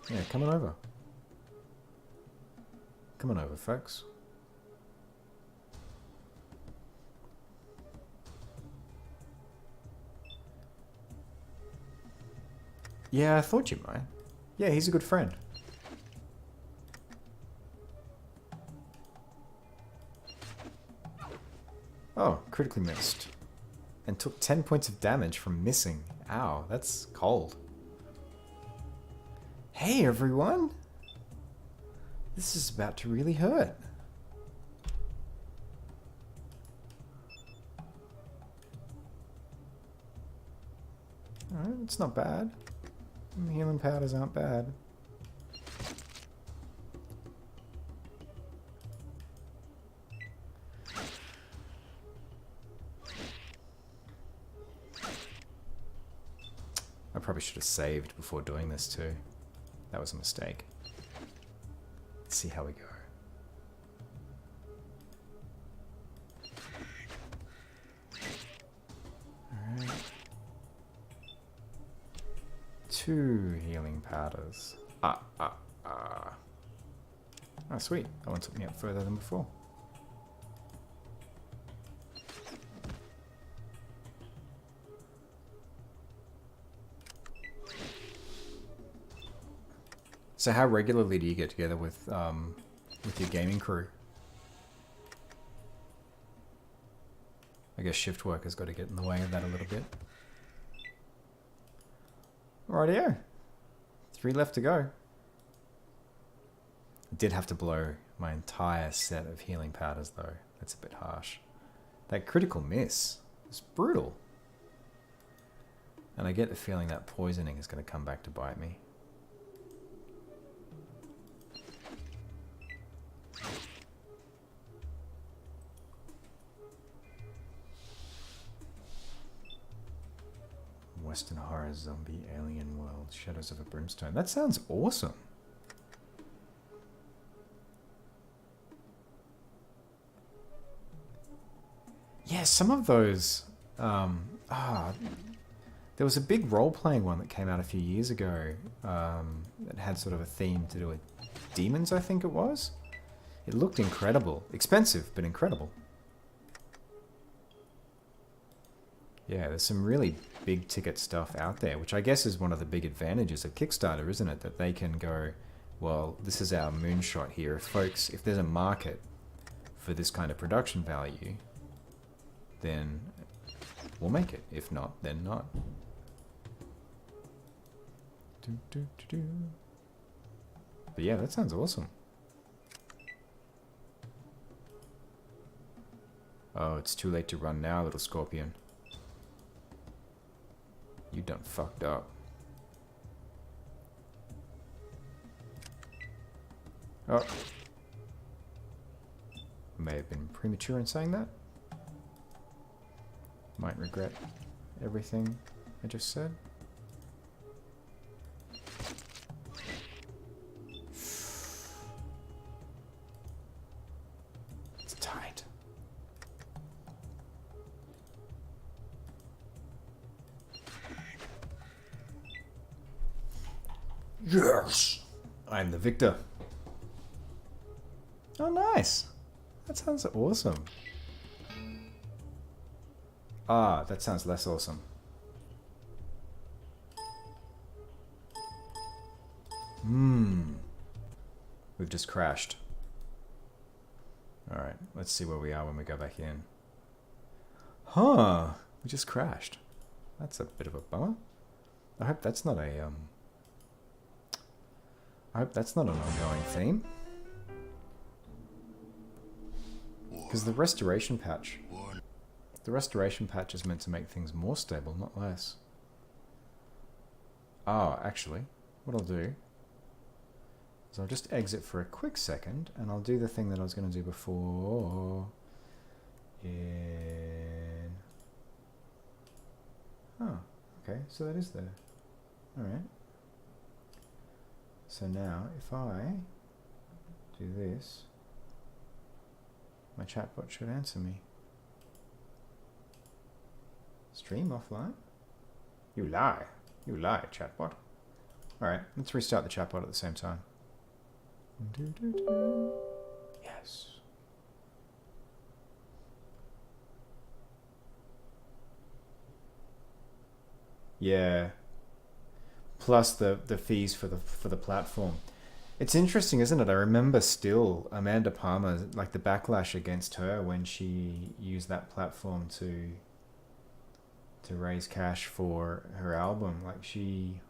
Yeah, come on over. Come on over, folks. Yeah, I thought you might. Yeah, he's a good friend. Oh, critically missed. And took 10 points of damage from missing. Ow, that's cold. Hey, everyone! This is about to really hurt. Alright, it's not bad. Healing powders aren't bad. I probably should have saved before doing this too. That was a mistake. Let's see how we go. Alright. 2 healing powders. Oh, sweet. That one took me up further than before. So how regularly do you get together with your gaming crew? I guess shift work has got to get in the way of that a little bit. Rightio. 3 left to go. I did have to blow my entire set of healing powders though. That's a bit harsh. That critical miss is brutal. And I get the feeling that poisoning is going to come back to bite me. Western horror zombie alien world, Shadows of a Brimstone. That sounds awesome. Yeah, some of those. There was a big role-playing one that came out a few years ago that had sort of a theme to do with demons, I think it was. It looked incredible. Expensive, but incredible. Yeah, there's some really big ticket stuff out there, which I guess is one of the big advantages of Kickstarter, isn't it? That they can go, well, this is our moonshot here. If folks, if there's a market for this kind of production value, then we'll make it. If not, then not. But yeah, that sounds awesome. Oh, it's too late to run now, little scorpion. You done fucked up. Oh. May have been premature in saying that. Might regret everything I just said. It's tight. Yes! I'm the victor. Oh, nice. That sounds awesome. Ah, that sounds less awesome. We've just crashed. Alright, let's see where we are when we go back in. Huh, we just crashed. That's a bit of a bummer. I hope that's not a, I hope that's not an ongoing theme. Because the restoration patch is meant to make things more stable, not less. Oh, actually, what I'll do is I'll just exit for a quick second, and I'll do the thing that I was going to do before. Oh, okay, so that is there. Alright. So now, if I do this, my chatbot should answer me. Stream offline? You lie. You lie, chatbot. Alright, let's restart the chatbot at the same time. Yes. Yeah. Plus the fees for the platform. It's interesting, isn't it? I remember still Amanda Palmer, like the backlash against her when she used that platform to raise cash for her album. Like, she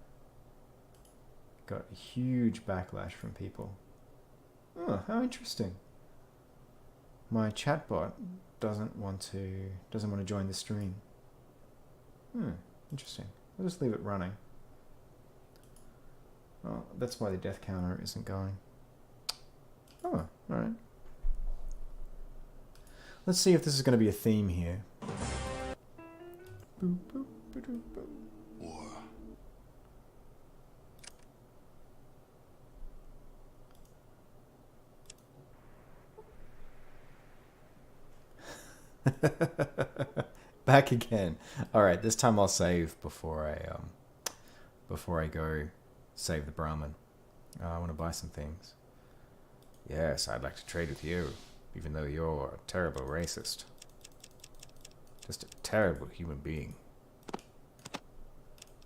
got a huge backlash from people. Oh, how interesting. My chatbot doesn't want to join the stream. Interesting. I'll just leave it running. Oh, that's why the death counter isn't going. Oh, alright. Let's see if this is going to be a theme here. Boop, boop, boop, boop. Back again. Alright, this time I'll save before I go save the Brahmin. I want to buy some things. Yes, I'd like to trade with you, even though you're a terrible racist. Just a terrible human being.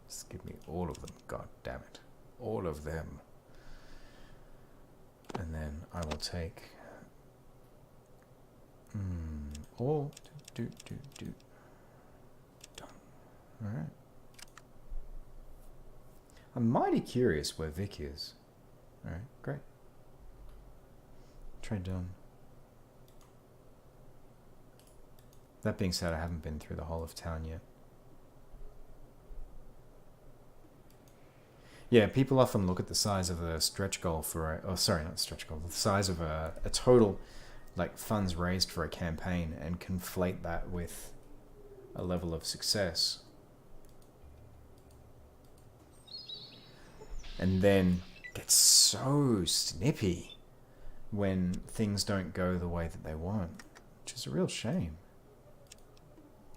Just give me all of them, god damn it. All of them. And then I will take all do. Done. Alright. I'm mighty curious where Vic is. Alright, great. Trade done. That being said, I haven't been through the whole of town yet. Yeah, people often look at the size of a stretch goal for a... Oh, sorry, not stretch goal. The size of a total, like, funds raised for a campaign and conflate that with a level of success. And then get so snippy when things don't go the way that they want, which is a real shame.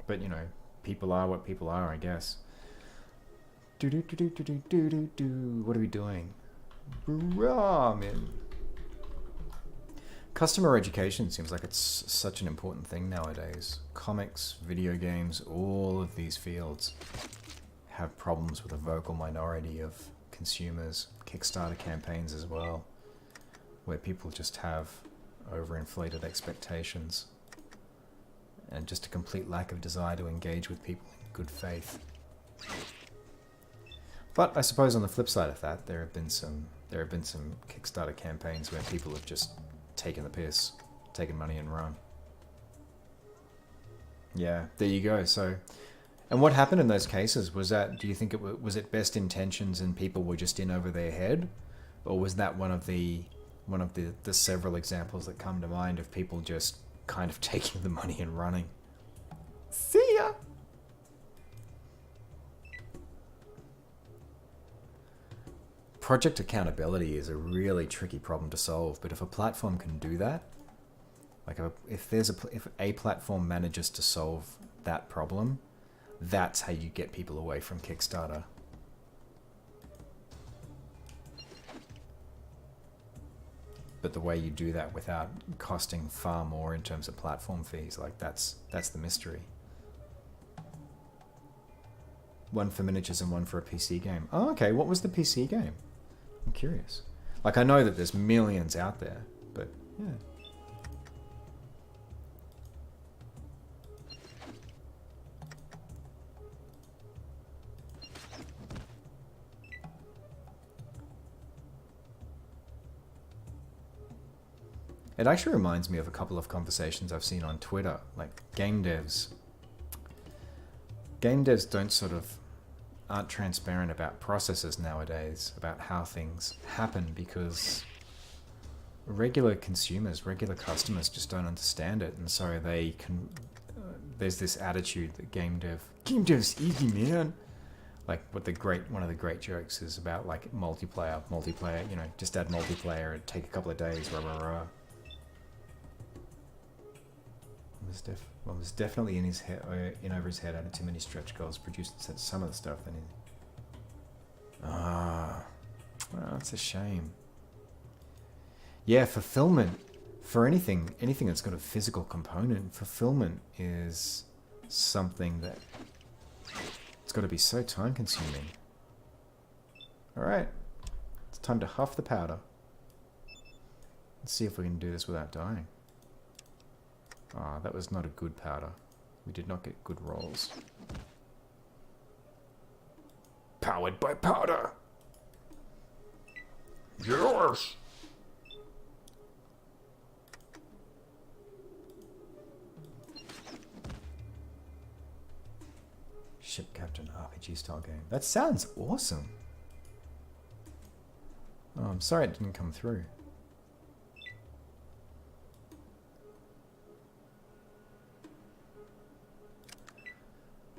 But, you know, people are what people are, I guess. What are we doing? Brahmin. Customer education seems like it's such an important thing nowadays. Comics, video games, all of these fields have problems with a vocal minority of consumers. Kickstarter campaigns as well, where people just have overinflated expectations and just a complete lack of desire to engage with people in good faith. But I suppose on the flip side of that, there have been some Kickstarter campaigns where people have just taken the piss, taken money and run. Yeah, there you go. So, and what happened in those cases? Was that, do you think was it best intentions and people were just in over their head, or was that one of the several examples that come to mind of people just kind of taking the money and running? See ya. Project accountability is a really tricky problem to solve, but if a platform can do that, like if a platform manages to solve that problem, that's how you get people away from Kickstarter. But the way you do that without costing far more in terms of platform fees, like that's the mystery. One for miniatures and one for a PC game. Oh, okay. What was the PC game? I'm curious. Like, I know that there's millions out there, but yeah. It actually reminds me of a couple of conversations I've seen on Twitter, like game devs. Game devs aren't transparent about processes nowadays, about how things happen, because regular consumers, regular customers just don't understand it, and so they can. There's this attitude that game dev's easy, man. Like one of the great jokes is about like multiplayer. You know, just add multiplayer and take a couple of days. Rah rah rah. Was definitely in his head, over his head. Added too many stretch goals. Produced some of the stuff. Then well, that's a shame. Yeah, fulfillment for anything that's got a physical component. Fulfillment is something that it's got to be so time consuming. All right, it's time to huff the powder. Let's see if we can do this without dying. Ah, that was not a good powder. We did not get good rolls. Powered by powder! Yes! Ship Captain RPG style game. That sounds awesome. Oh, I'm sorry it didn't come through.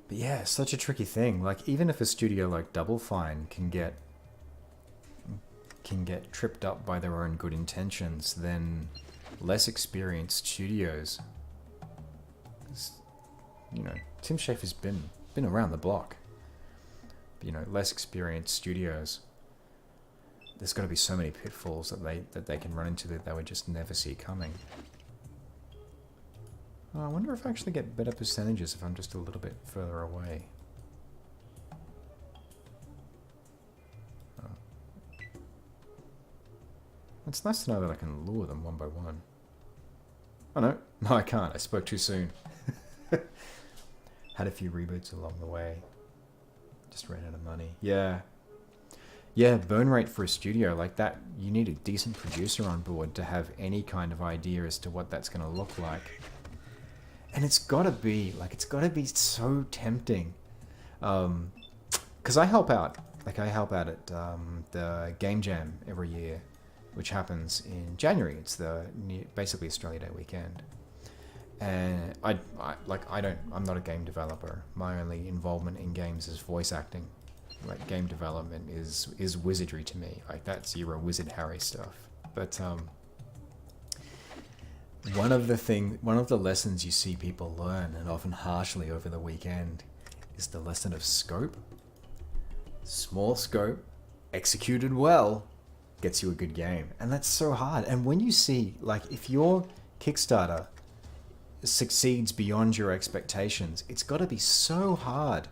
But yeah, such a tricky thing. Like, even if a studio like Double Fine can get tripped up by their own good intentions, then less experienced studios, you know, Tim Schafer's been around the block. But, you know, less experienced studios, there's got to be so many pitfalls that they can run into that they would just never see coming. Oh, I wonder if I actually get better percentages if I'm just a little bit further away. Oh. It's nice to know that I can lure them one by one. Oh no, I can't. I spoke too soon. Had a few reboots along the way. Just ran out of money. Yeah. Yeah, burn rate for a studio like that, you need a decent producer on board to have any kind of idea as to what that's going to look like. And it's got to be so tempting. Because I help out. Like, I help out at the Game Jam every year, which happens in January. It's basically Australia Day weekend. And I'm not a game developer. My only involvement in games is voice acting. Like, game development is wizardry to me. Like, that's your Wizard Harry stuff. But one of the lessons you see people learn, and often harshly over the weekend, is the lesson of scope. Small scope, executed well, gets you a good game. And that's so hard. And when you see, like, if your Kickstarter succeeds beyond your expectations, it's got to be so hard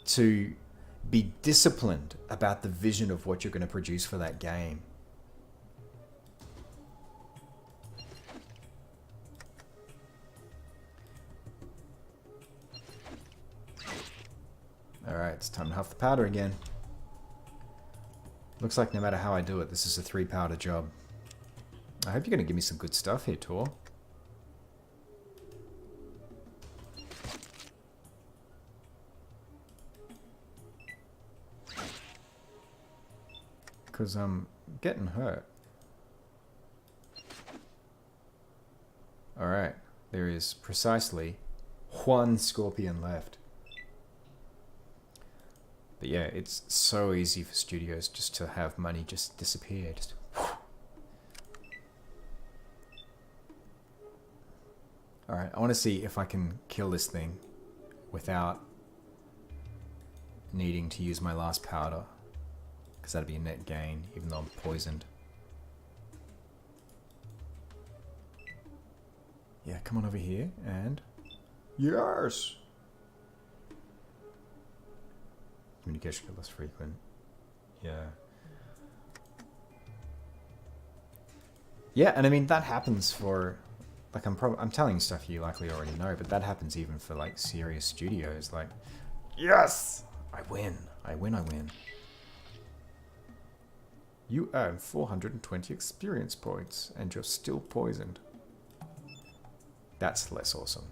to be disciplined about the vision of what you're going to produce for that game. Alright, it's time to huff the powder again. Looks like no matter how I do it, this is a 3 powder job. I hope you're going to give me some good stuff here, Tor. Because I'm getting hurt. Alright, there is precisely 1 scorpion left. But yeah, it's so easy for studios just to have money just disappear. Just Alright, I want to see if I can kill this thing without needing to use my last powder. Because that'd be a net gain, even though I'm poisoned. Yeah, come on over here and... Yes! Communication get less frequent. Yeah. Yeah, and I mean, that happens for... Like, I'm telling you stuff you likely already know, but that happens even for, like, serious studios. Like, yes! I win. I win, I win. You earn 420 experience points, and you're still poisoned. That's less awesome.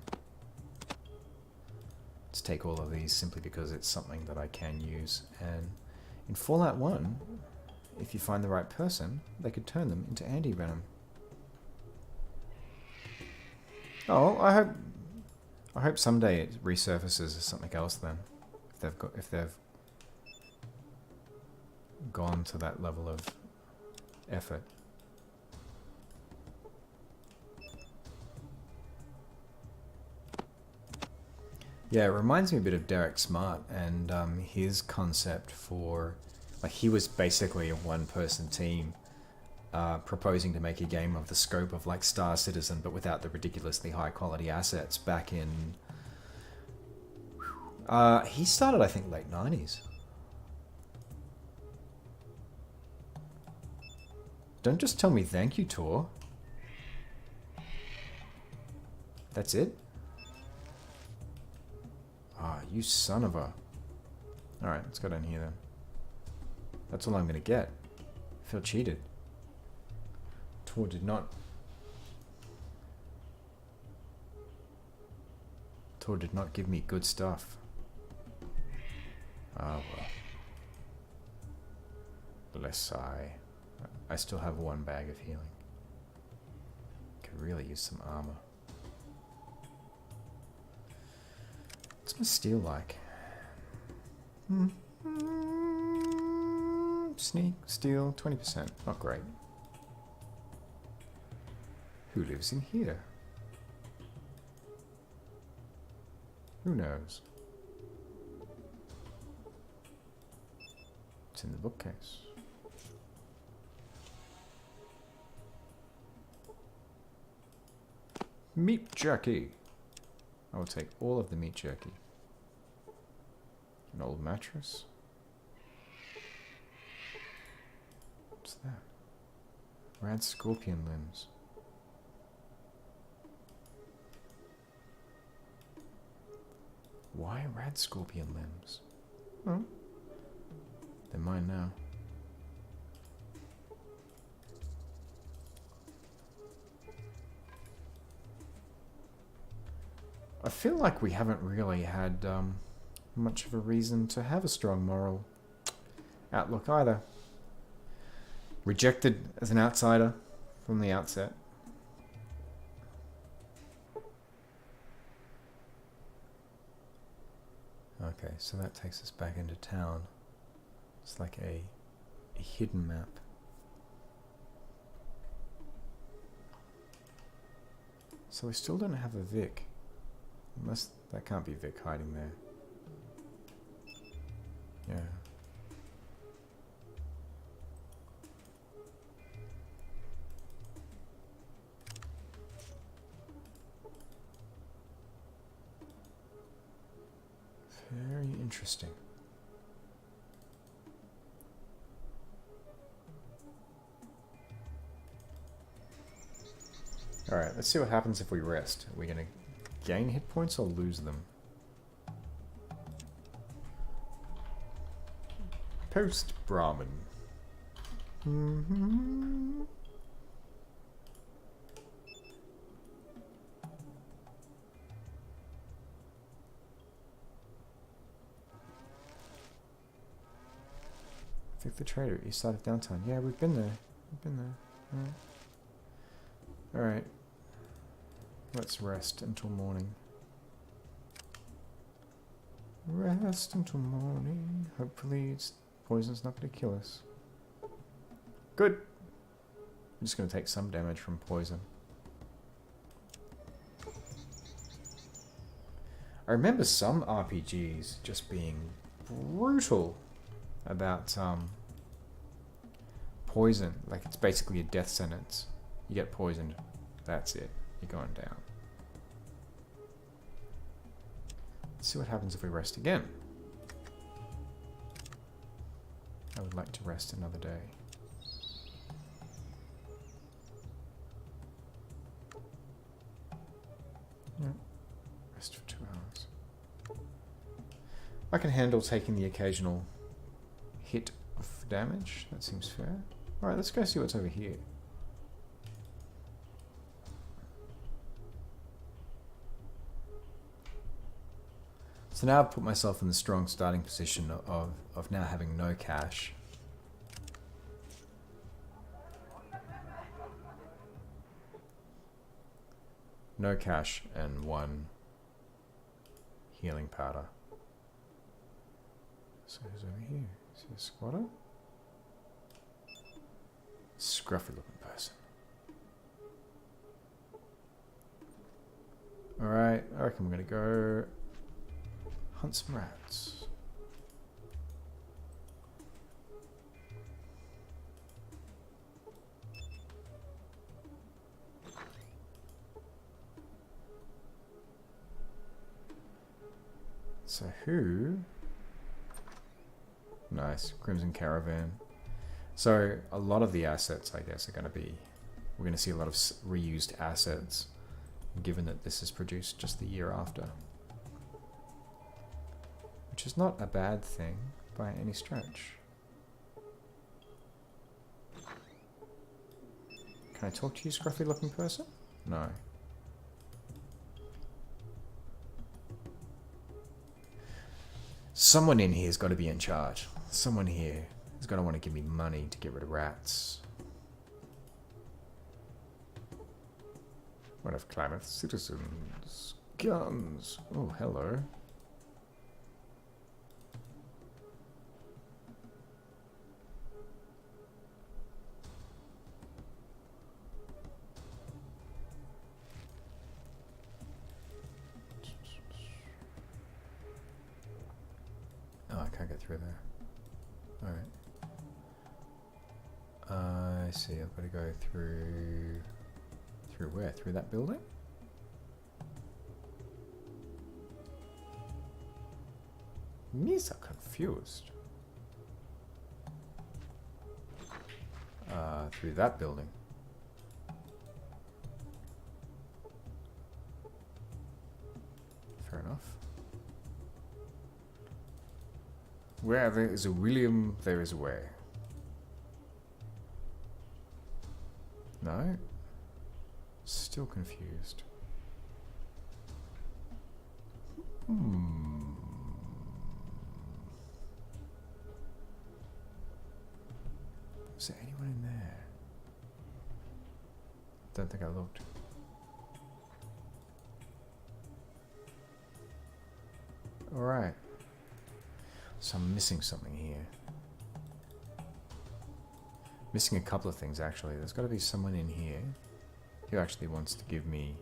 Let's take all of these simply because it's something that I can use. And in Fallout 1, if you find the right person, they could turn them into anti-venom. Oh, I hope someday it resurfaces as something else then. If they've gone to that level of effort. Yeah, it reminds me a bit of Derek Smart and his concept for... Like, he was basically a one-person team proposing to make a game of the scope of, like, Star Citizen, but without the ridiculously high-quality assets back in... he started, I think, late 90s. Don't just tell me thank you, Tor. That's it? Ah, you son of a... Alright, let's go down here then. That's all I'm gonna get. I feel cheated. Tor did not... Tor did not give me good stuff. Ah, well. Bless I still have 1 bag of healing. Could really use some armor. What's my steel like? Sneak, steel, 20%. Not great. Who lives in here? Who knows? It's in the bookcase. Meat jerky. I will take all of the meat jerky. An old mattress. What's that? Rad scorpion limbs. Why rad scorpion limbs? Oh. They're mine now. I feel like we haven't really had much of a reason to have a strong moral outlook either. Rejected as an outsider from the outset. Okay, so that takes us back into town. It's like a hidden map. So we still don't have a Vic. Unless that can't be Vic hiding there. Yeah. Interesting. Alright, let's see what happens if we rest. Are we going to gain hit points or lose them? Post Brahmin. Vic the Trader, east side of downtown. Yeah, we've been there. We've been there. Alright. Let's rest until morning. Rest until morning. Hopefully poison's not going to kill us. Good. I'm just going to take some damage from poison. I remember some RPGs just being brutal about poison. Like, it's basically a death sentence. You get poisoned. That's it. You're going down. Let's see what happens if we rest again. I would like to rest another day. No. Rest for 2 hours. I can handle taking the occasional hit of damage. That seems fair. Alright, let's go see what's over here. So now I've put myself in the strong starting position of now having no cash. No cash and 1 healing powder. So who's over here? Is he a squatter? Scruffy looking person. Alright, I reckon we're gonna go hunt some rats. So who? Nice, Crimson Caravan. So a lot of the assets, I guess, are going to be... We're going to see a lot of reused assets, given that this is produced just the year after. Which is not a bad thing by any stretch. Can I talk to you, scruffy looking person? No. Someone in here's got to be in charge. Someone here is going to want to give me money to get rid of rats. One of Klamath's citizens. Guns. Oh, hello. Oh, I can't get through there. Alright. I see, I've got to go through... Through where? Through that building? Me so confused. Through that building. Fair enough. Where there is a William, there is a way. No? Still confused. Is there anyone in there? Don't think I looked. Alright. So I'm missing something here. Missing a couple of things, actually. There's got to be someone in here who actually wants to give me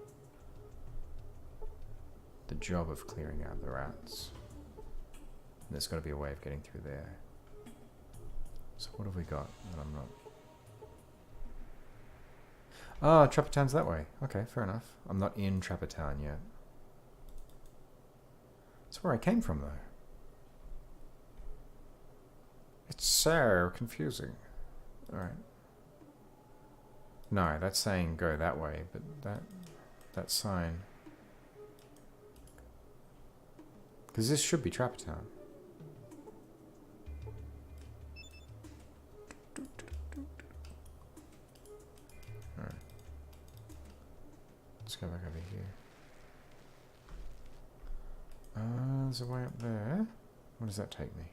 the job of clearing out the rats. And there's got to be a way of getting through there. So what have we got that I'm not... Ah, Trappatown's that way. Okay, fair enough. I'm not in Trappatown yet. That's where I came from, though. so confusing. Alright. No, that's saying go that way, but that sign... Because this should be Trapper Town. Alright. Let's go back over here. There's a way up there. Where does that take me?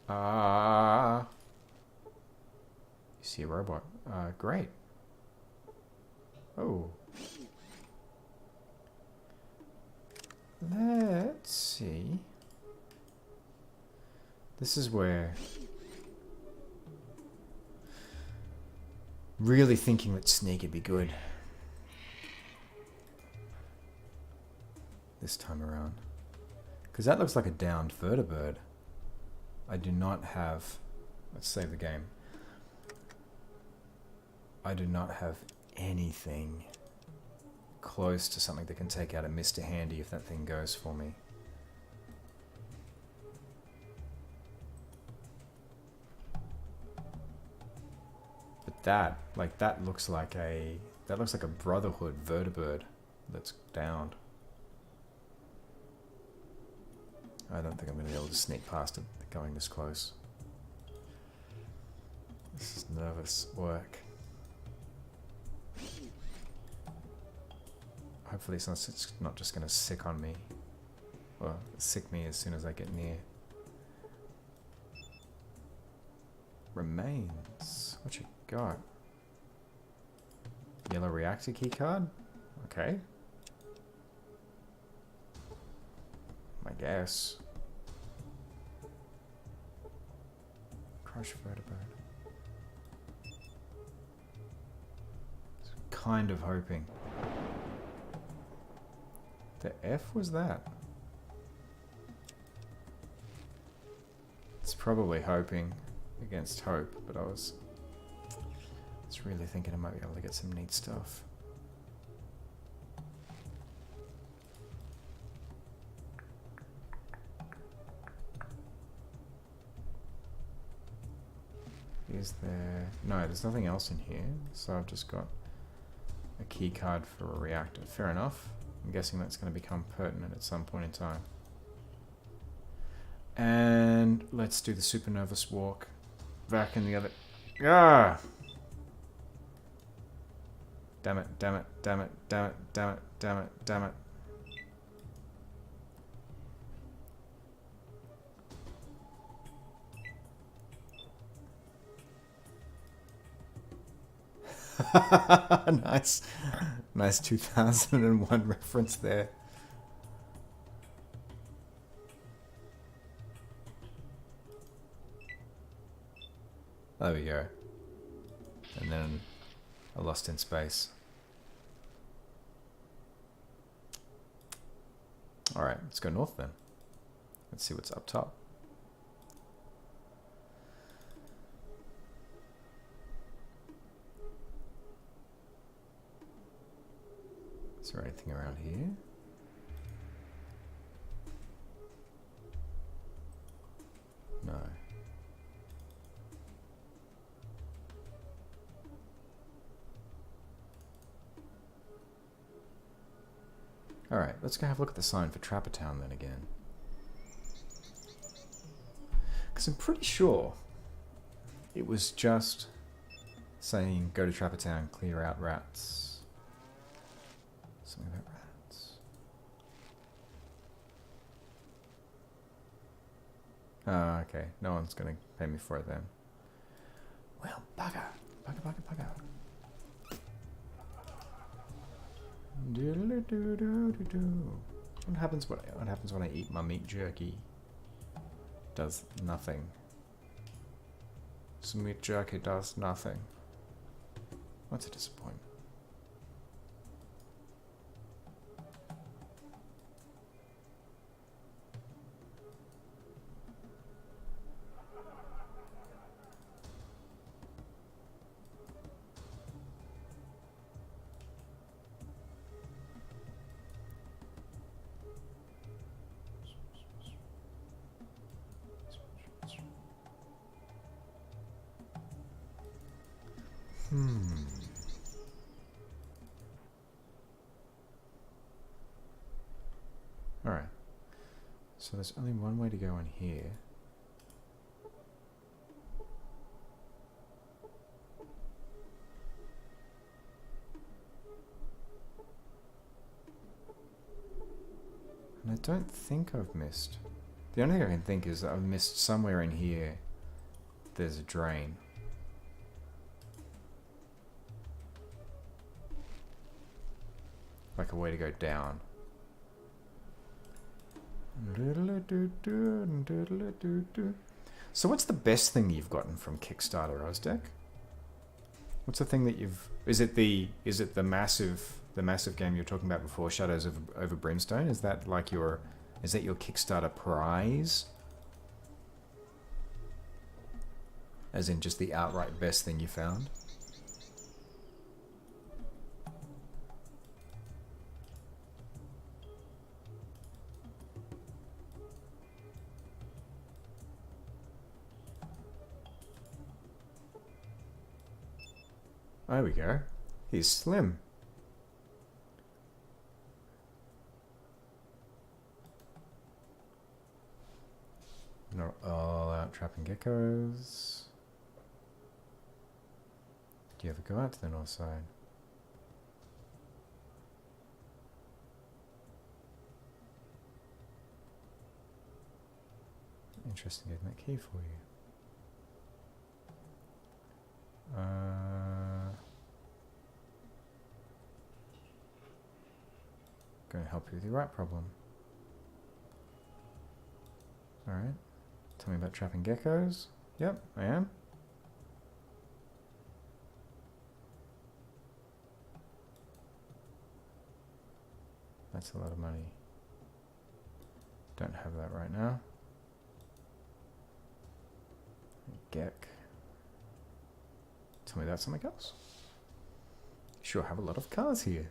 You see a robot. Great. Oh. Let's see. This is where... Really thinking that sneak would be good. This time around. Because that looks like a downed vertibird. I do not have... Let's save the game. I do not have anything close to something that can take out a Mr. Handy if that thing goes for me. But that looks like a Brotherhood vertibird that's downed. I don't think I'm going to be able to sneak past it going this close. This is nervous work. Hopefully it's not just going to sick on me. Or sick me as soon as I get near. Remains. What you got? Yellow reactor key card? Okay. I guess. Crush vertibird. Kind of hoping. The F was that? It's probably hoping against hope, but I was really thinking I might be able to get some neat stuff. Is there... No, there's nothing else in here, so I've just got a key card for a reactor. Fair enough. I'm guessing that's going to become pertinent at some point in time. And let's do the Supernovus walk back in the other... Ah! Damn it, damn it, damn it, damn it, damn it, damn it, damn it. Nice. Nice 2001 reference there. There we go. And then a Lost in Space. Alright, let's go north then. Let's see what's up top. Is there anything around here? No. Alright, let's go have a look at the sign for Trapper Town then again. Because I'm pretty sure it was just saying go to Trapper Town, clear out rats. Something about rats. Oh, okay. No one's going to pay me for it then. Well, bugger. Bugger, bugger, bugger. What happens when I eat my meat jerky? Does nothing. Some meat jerky does nothing. What's a disappointment? Alright. So there's only one way to go in here. And I don't think I've missed. The only thing I can think is that I've missed somewhere in here. There's a drain. Like a way to go down. So what's the best thing you've gotten from Kickstarter, Ozdeck? What's the thing that you've... Is it the massive game you were talking about before, Shadows over Brimstone? Is that like your... Is that your Kickstarter prize? As in just the outright best thing you found? There we go. He's slim. Not all out trapping geckos. Do you ever go out to the north side? Interesting, getting that key for you. Going to help you with your rat problem. Alright. Tell me about trapping geckos. Yep, I am. That's a lot of money. Don't have that right now. Geck. Tell me about something else. Sure have a lot of cars here.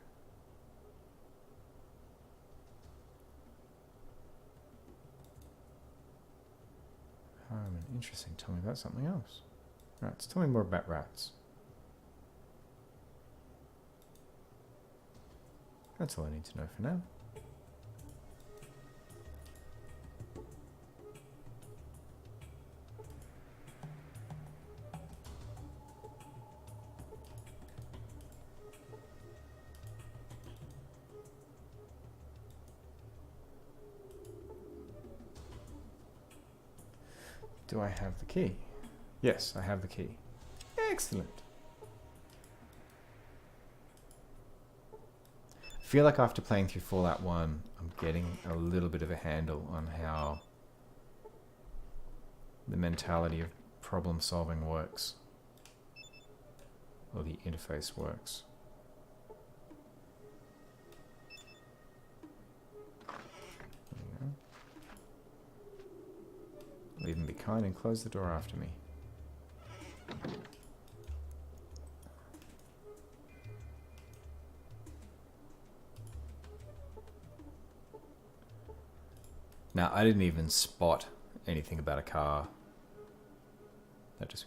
Interesting. Tell me about something else. Rats. Tell me more about rats. That's all I need to know for now. Do I have the key? Yes, I have the key. Excellent. I feel like after playing through Fallout 1, I'm getting a little bit of a handle on how the mentality of problem solving works. Or the interface works. Leave them be kind and close the door after me. Now, I didn't even spot anything about a car. That just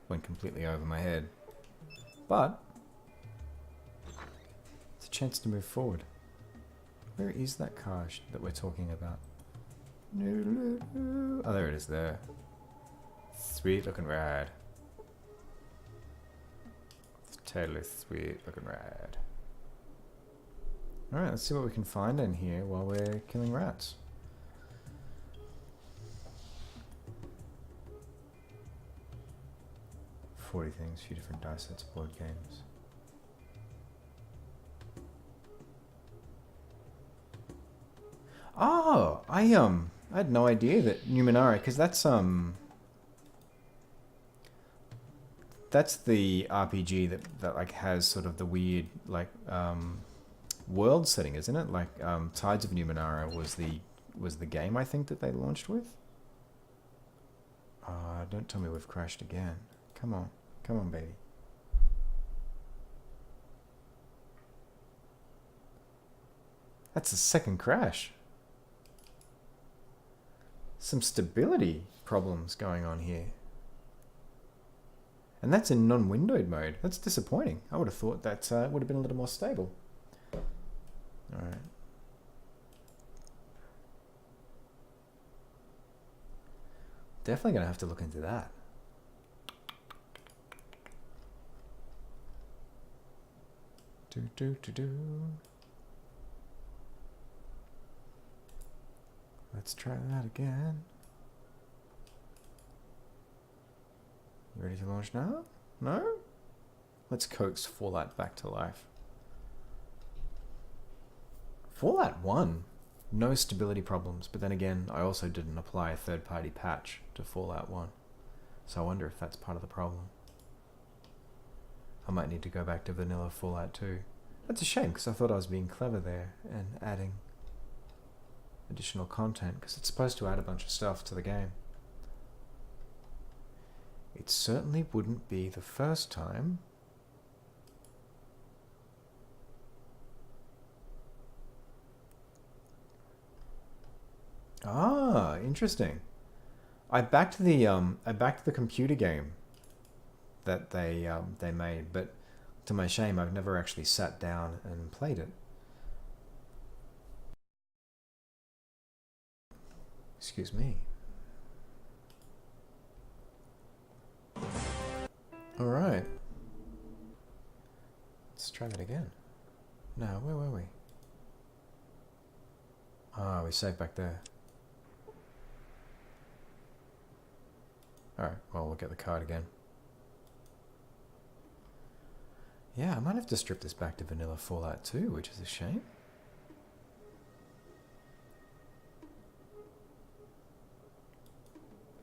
went completely over my head. But it's a chance to move forward. Where is that car that we're talking about? Oh, there it is there. Sweet looking ride. It's totally sweet looking ride. Alright, let's see what we can find in here while we're killing rats. "40 things, few different dice sets, board games." Oh, I had no idea that Numenera, because that's the RPG that like has sort of the weird like world setting, isn't it? Like Tides of Numenera was the game I think that they launched with. Don't tell me we've crashed again. Come on, baby. That's the second crash. Some stability problems going on here. And that's in non-windowed mode. That's disappointing. I would have thought that would have been a little more stable. Alright. Definitely going to have to look into that. Let's try that again. You ready to launch now? No? Let's coax Fallout back to life. Fallout 1, no stability problems, but then again, I also didn't apply a third-party patch to Fallout 1. So I wonder if that's part of the problem. I might need to go back to vanilla Fallout 2. That's a shame, because I thought I was being clever there and adding additional content, because it's supposed to add a bunch of stuff to the game. It certainly wouldn't be the first time. Ah, interesting. I backed the computer game that they made, but to my shame, I've never actually sat down and played it. Excuse me. All right. Let's try that again. No, where were we? Ah, we saved back there. Alright, well, we'll get the card again. Yeah, I might have to strip this back to vanilla Fallout 2, which is a shame.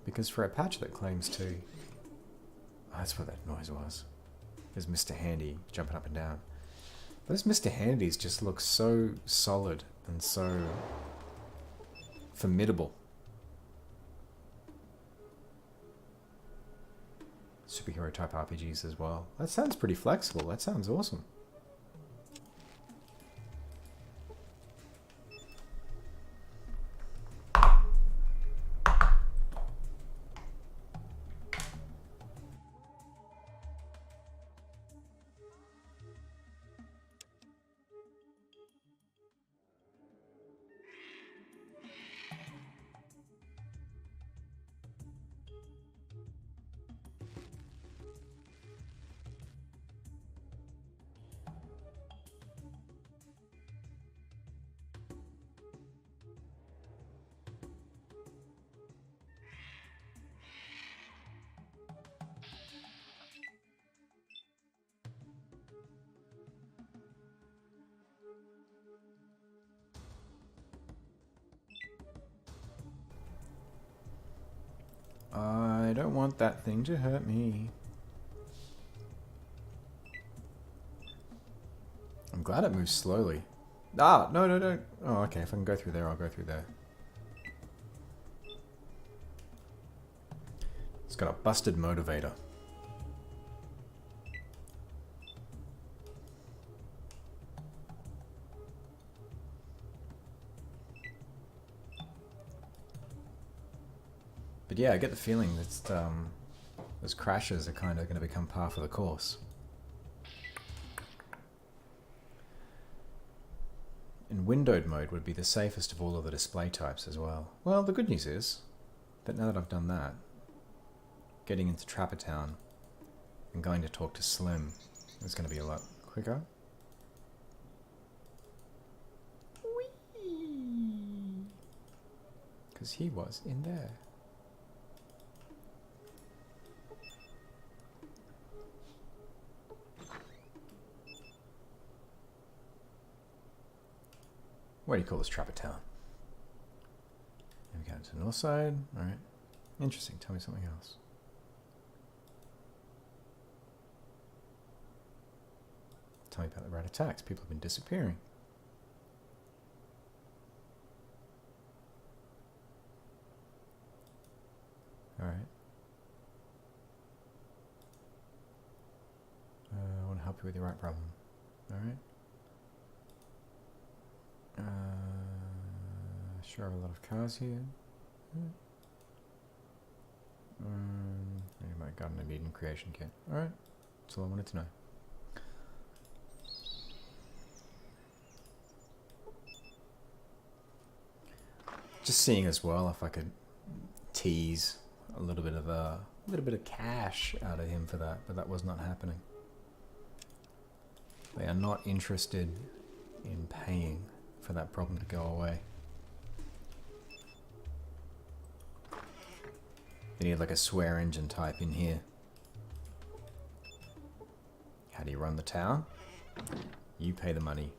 Because for a patch that claims to... Oh, that's what that noise was. There's Mr. Handy jumping up and down. Those Mr. Handys just look so solid and so formidable. Superhero type RPGs as well. That sounds pretty flexible. That sounds awesome. I don't want that thing to hurt me. I'm glad it moves slowly. Ah, no, no, no. Oh, okay, if I can go through there, I'll go through there. It's got a busted motivator. But yeah, I get the feeling that those crashes are kind of going to become par for the course. In windowed mode would be the safest of all of the display types as well. Well, the good news is that now that I've done that, getting into Trapper Town and going to talk to Slim is going to be a lot quicker. Because he was in there. What do you call this Trapper Town? Here we go to the north side. Alright. Interesting. Tell me something else. Tell me about the rat attacks. People have been disappearing. Alright. I want to help you with your rat problem. Alright. Sure, a lot of cars here. Maybe my Garden of Eden creation kit. Alright, that's all I wanted to know. Just seeing as well if I could tease a little bit of cash out of him for that, but that was not happening. They are not interested in paying for that problem to go away. They need like a swear engine type in here. How do you run the tower? You pay the money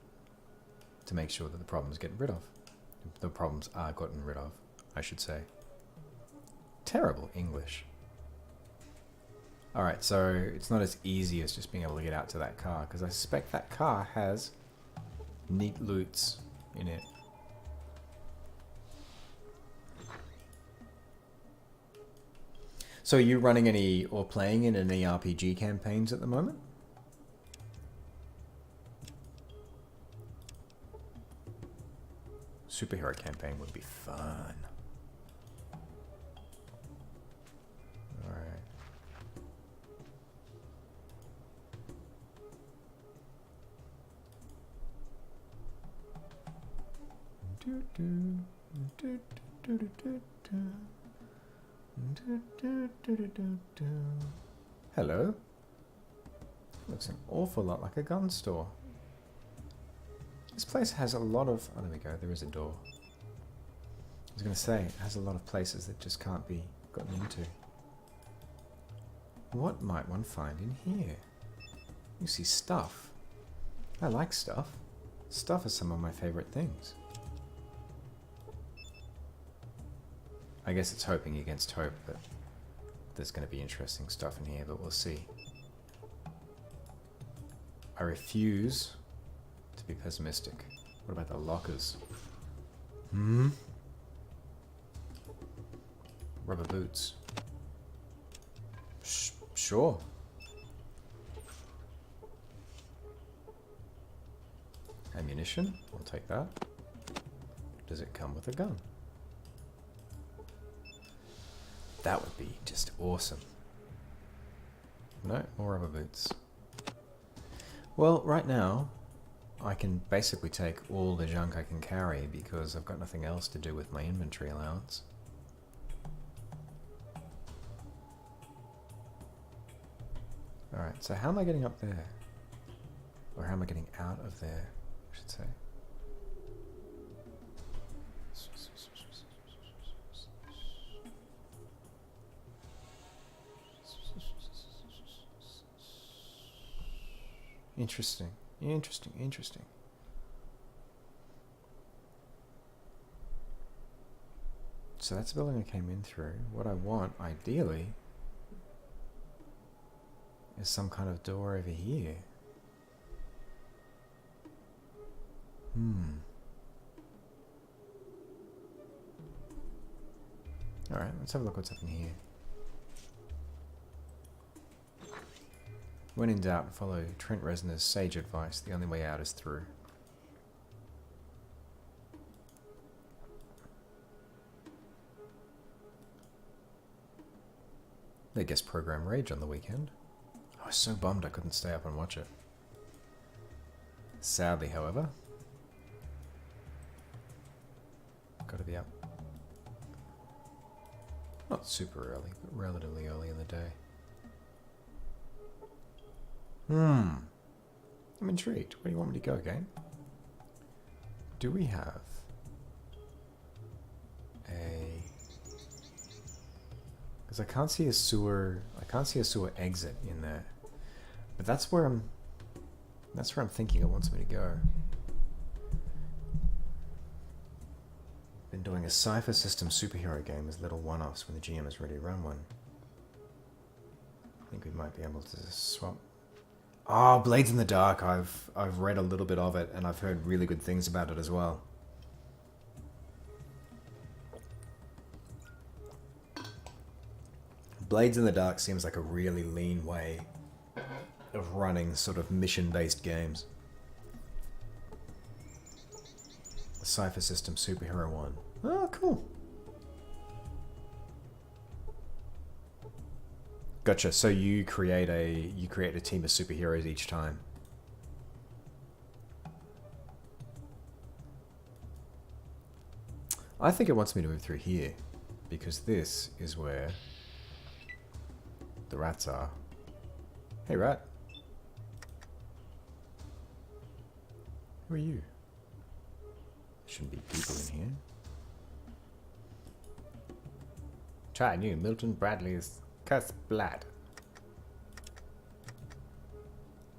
to make sure that the problems get rid of. The problems are gotten rid of, I should say. Terrible English. Alright, so it's not as easy as just being able to get out to that car, because I suspect that car has neat loots in it. So are you running any, or playing in any RPG campaigns at the moment? Superhero campaign would be fun. Alright. Hello. Looks an awful lot like a gun store. This place has a lot of... Oh, there we go. There is a door. I was going to say, it has a lot of places that just can't be gotten into. What might one find in here? You see stuff. I like stuff. Stuff is some of my favorite things. I guess it's hoping against hope that there's going to be interesting stuff in here, but we'll see. I refuse to be pessimistic. What about the lockers? Rubber boots. Sure. Ammunition, I'll take that. Does it come with a gun? That would be just awesome. No, more rubber boots. Well, right now, I can basically take all the junk I can carry because I've got nothing else to do with my inventory allowance. Alright, so how am I getting up there? Or how am I getting out of there, I should say. Interesting, interesting, interesting. So that's the building I came in through. What I want, ideally, is some kind of door over here. Alright, let's have a look what's up in here. When in doubt, follow Trent Reznor's sage advice. The only way out is through. They guest program Rage on the weekend. I was so bummed I couldn't stay up and watch it. Sadly, however, gotta be up. Not super early, but relatively early in the day. I'm intrigued. Where do you want me to go, game? Do we have a... Because I can't see a sewer exit in there. But that's where I'm thinking it wants me to go. Been doing a Cypher System superhero game as little one-offs when the GM is ready to run one. I think we might be able to swap. Oh, Blades in the Dark. I've read a little bit of it and I've heard really good things about it as well. Blades in the Dark seems like a really lean way of running sort of mission-based games. The Cypher System superhero one. Oh, cool. Gotcha. So you create a team of superheroes each time. I think it wants me to move through here because this is where the rats are. Hey, rat. Who are you? Shouldn't be people in here. Try new Milton Bradley's Cuss Blood.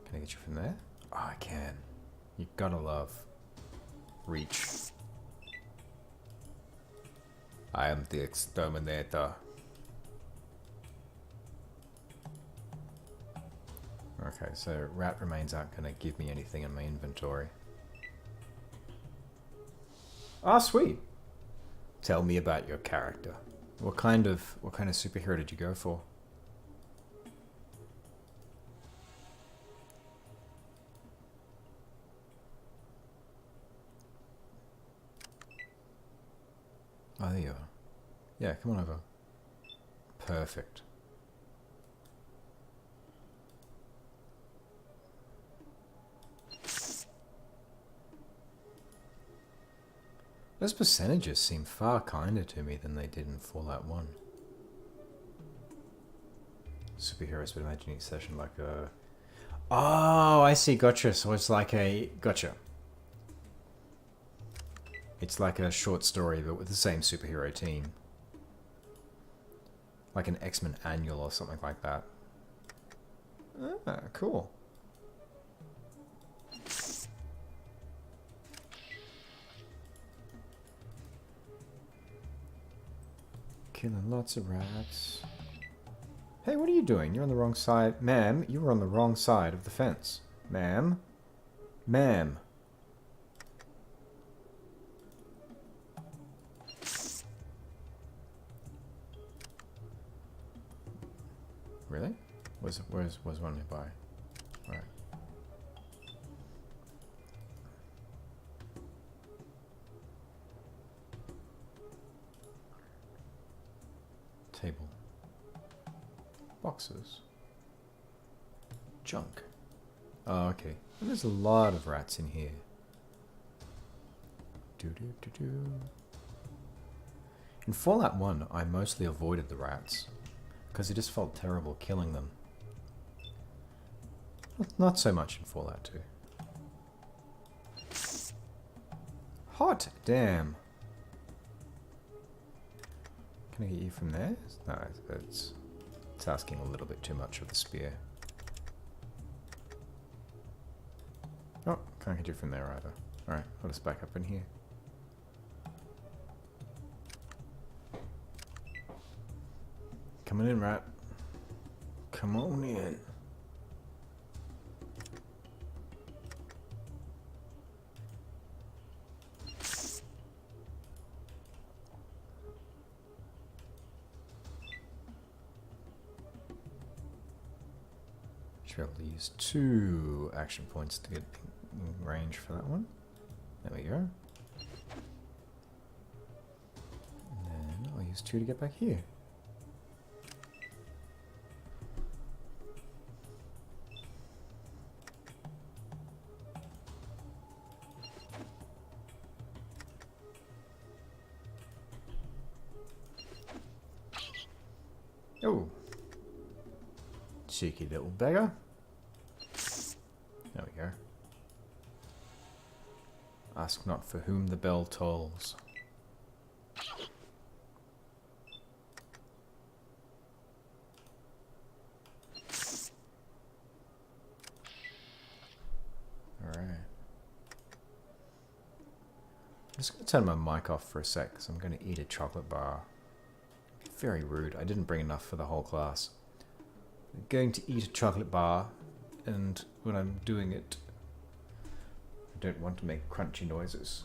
Can I get you from there? Oh, I can. You gotta love reach. I am the exterminator. Okay, so rat remains aren't gonna give me anything in my inventory. Ah, sweet. Tell me about your character. What kind of superhero did you go for? Oh, there you are. Yeah, come on over. Perfect. Those percentages seem far kinder to me than they did in Fallout 1. Superheroes would imagine each session like a... Oh, I see. Gotcha. So it's like a... Gotcha. It's like a short story, but with the same superhero team. Like an X-Men annual or something like that. Ah, cool. Killing lots of rats. Hey, what are you doing? You're on the wrong side. Ma'am, you were on the wrong side of the fence. Ma'am? Ma'am. Really? Was one nearby? Alright. Table. Boxes. Junk. Oh, okay. And there's a lot of rats in here. In Fallout 1, I mostly avoided the rats, because it just felt terrible killing them. Not so much in Fallout 2. Hot damn. Can I get you from there? No, it's asking a little bit too much of the spear. Oh, can't get you from there either. Alright, I'll just back up in here. Coming in, rat. Come on in. Should be able to use 2 action points to get in range for that one. There we go. And then I'll use 2 to get back here. Oh, cheeky little beggar. There we go. Ask not for whom the bell tolls. Alright. I'm just going to turn my mic off for a sec because I'm going to eat a chocolate bar. Very rude. I didn't bring enough for the whole class. I'm going to eat a chocolate bar, and when I'm doing it, I don't want to make crunchy noises.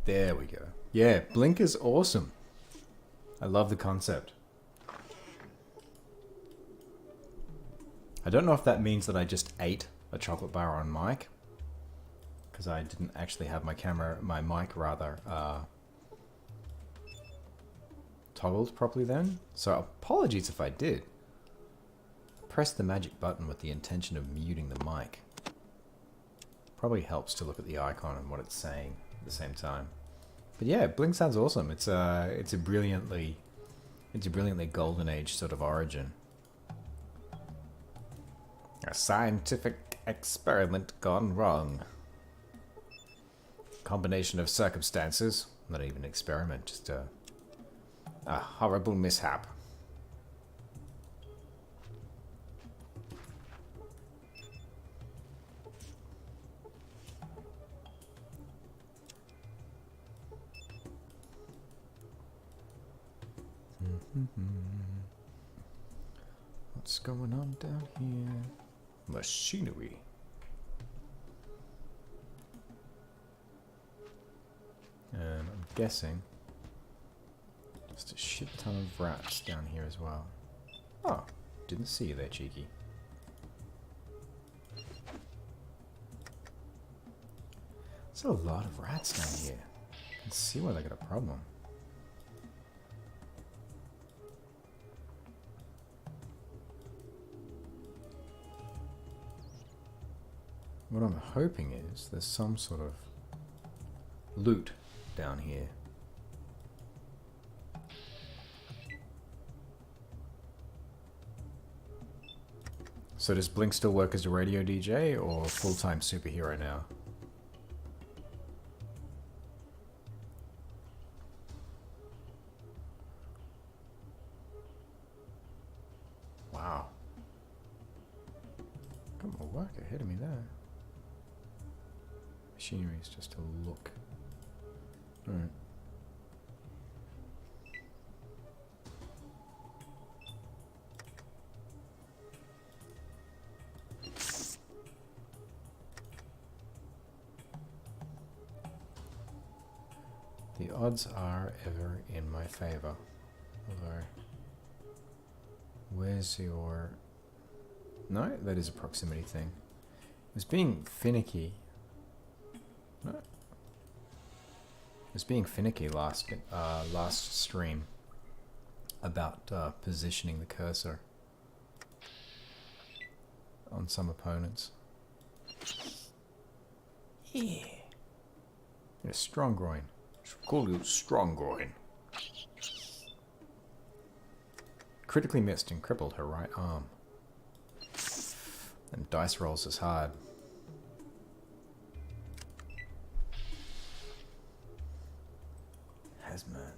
There we go. Yeah, blink is awesome. I love the concept. I don't know if that means that I just ate a chocolate bar on mic, because I didn't actually have my mic rather, toggled properly then. So apologies if I did. Press the magic button with the intention of muting the mic. Probably helps to look at the icon and what it's saying at the same time. But yeah, blink sounds awesome. It's a brilliantly golden age sort of origin. A scientific experiment gone wrong. Combination of circumstances, not even an experiment, just a horrible mishap. What's going on down here? Machinery. And I'm guessing just a shit ton of rats down here as well. Oh, didn't see you there, cheeky. There's a lot of rats down here. I can see why they got a problem. What I'm hoping is there's some sort of loot down here. So does Blink still work as a radio DJ or full-time superhero now? Wow. Got more work ahead of me there. Machinery is just a look. Alright. The odds are ever in my favor. Although, where's your... No, that is a proximity thing. It was being finicky. No. It was being finicky last stream about positioning the cursor on some opponents. Yeah. Yeah, strong groin. Should call you strong groin. Critically missed and crippled her right arm. And dice rolls is hard. Hazmat.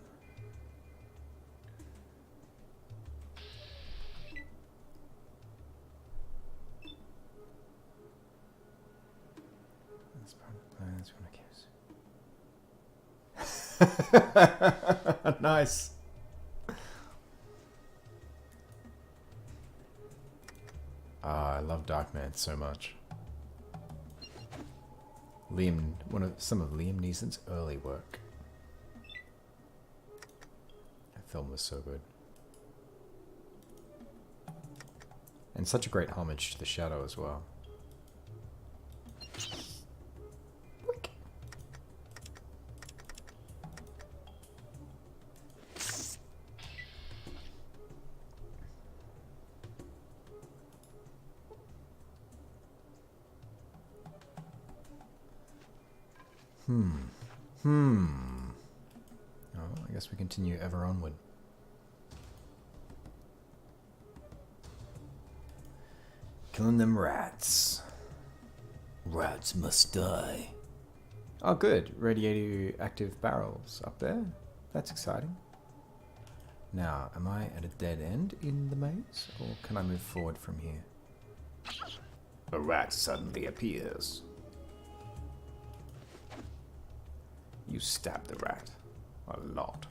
That's part of the plans when I guess. Nice. Ah, I love Darkman so much. Some of Liam Neeson's early work. That film was so good. And such a great homage to The Shadow as well. Oh, I guess we continue ever onward. Killing them rats. Rats must die. Oh good, radioactive barrels up there. That's exciting. Now, am I at a dead end in the maze, or can I move forward from here? A rat suddenly appears. You stab the rat. A lot.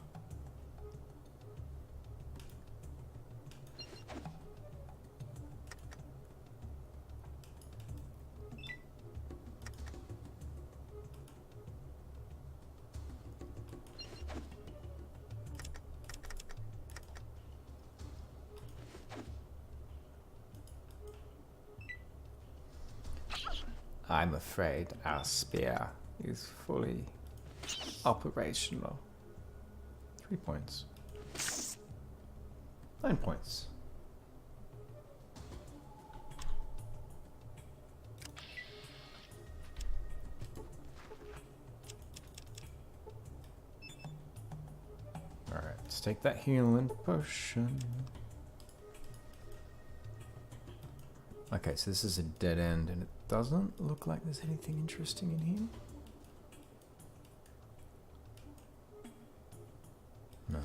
I'm afraid our spear is fully operational. 3 points. 9 points. Alright, let's take that healing potion. Okay, so this is a dead end, and it doesn't look like there's anything interesting in here. No.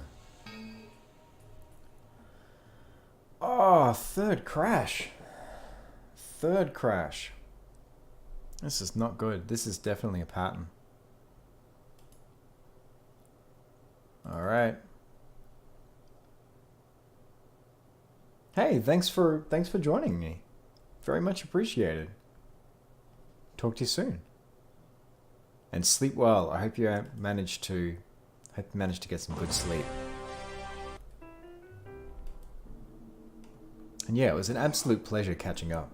Oh, third crash. Third crash. This is not good. This is definitely a pattern. Alright. Hey, thanks for joining me. Very much appreciated. Talk to you soon. And sleep well. I hope you managed to get some good sleep. And yeah, it was an absolute pleasure catching up.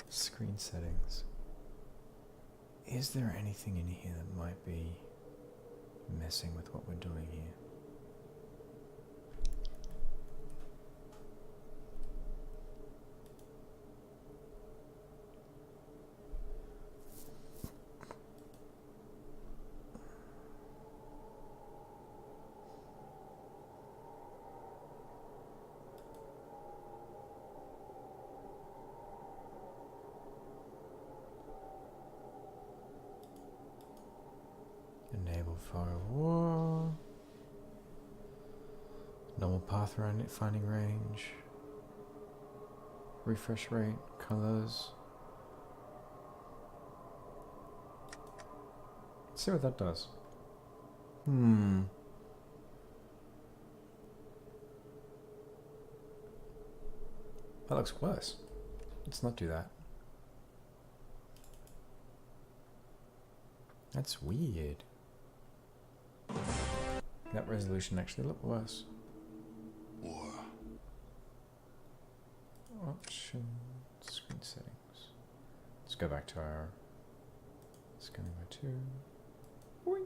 Screen settings. Is there anything in here that might be messing with what we're doing here? Enable fog of war. Normal path around it, finding range. Refresh rate, colors. Let's see what that does. That looks worse. Let's not do that. That's weird. That resolution actually looked worse. War. Option screen settings. Let's go back to our scanning by 2. Boing.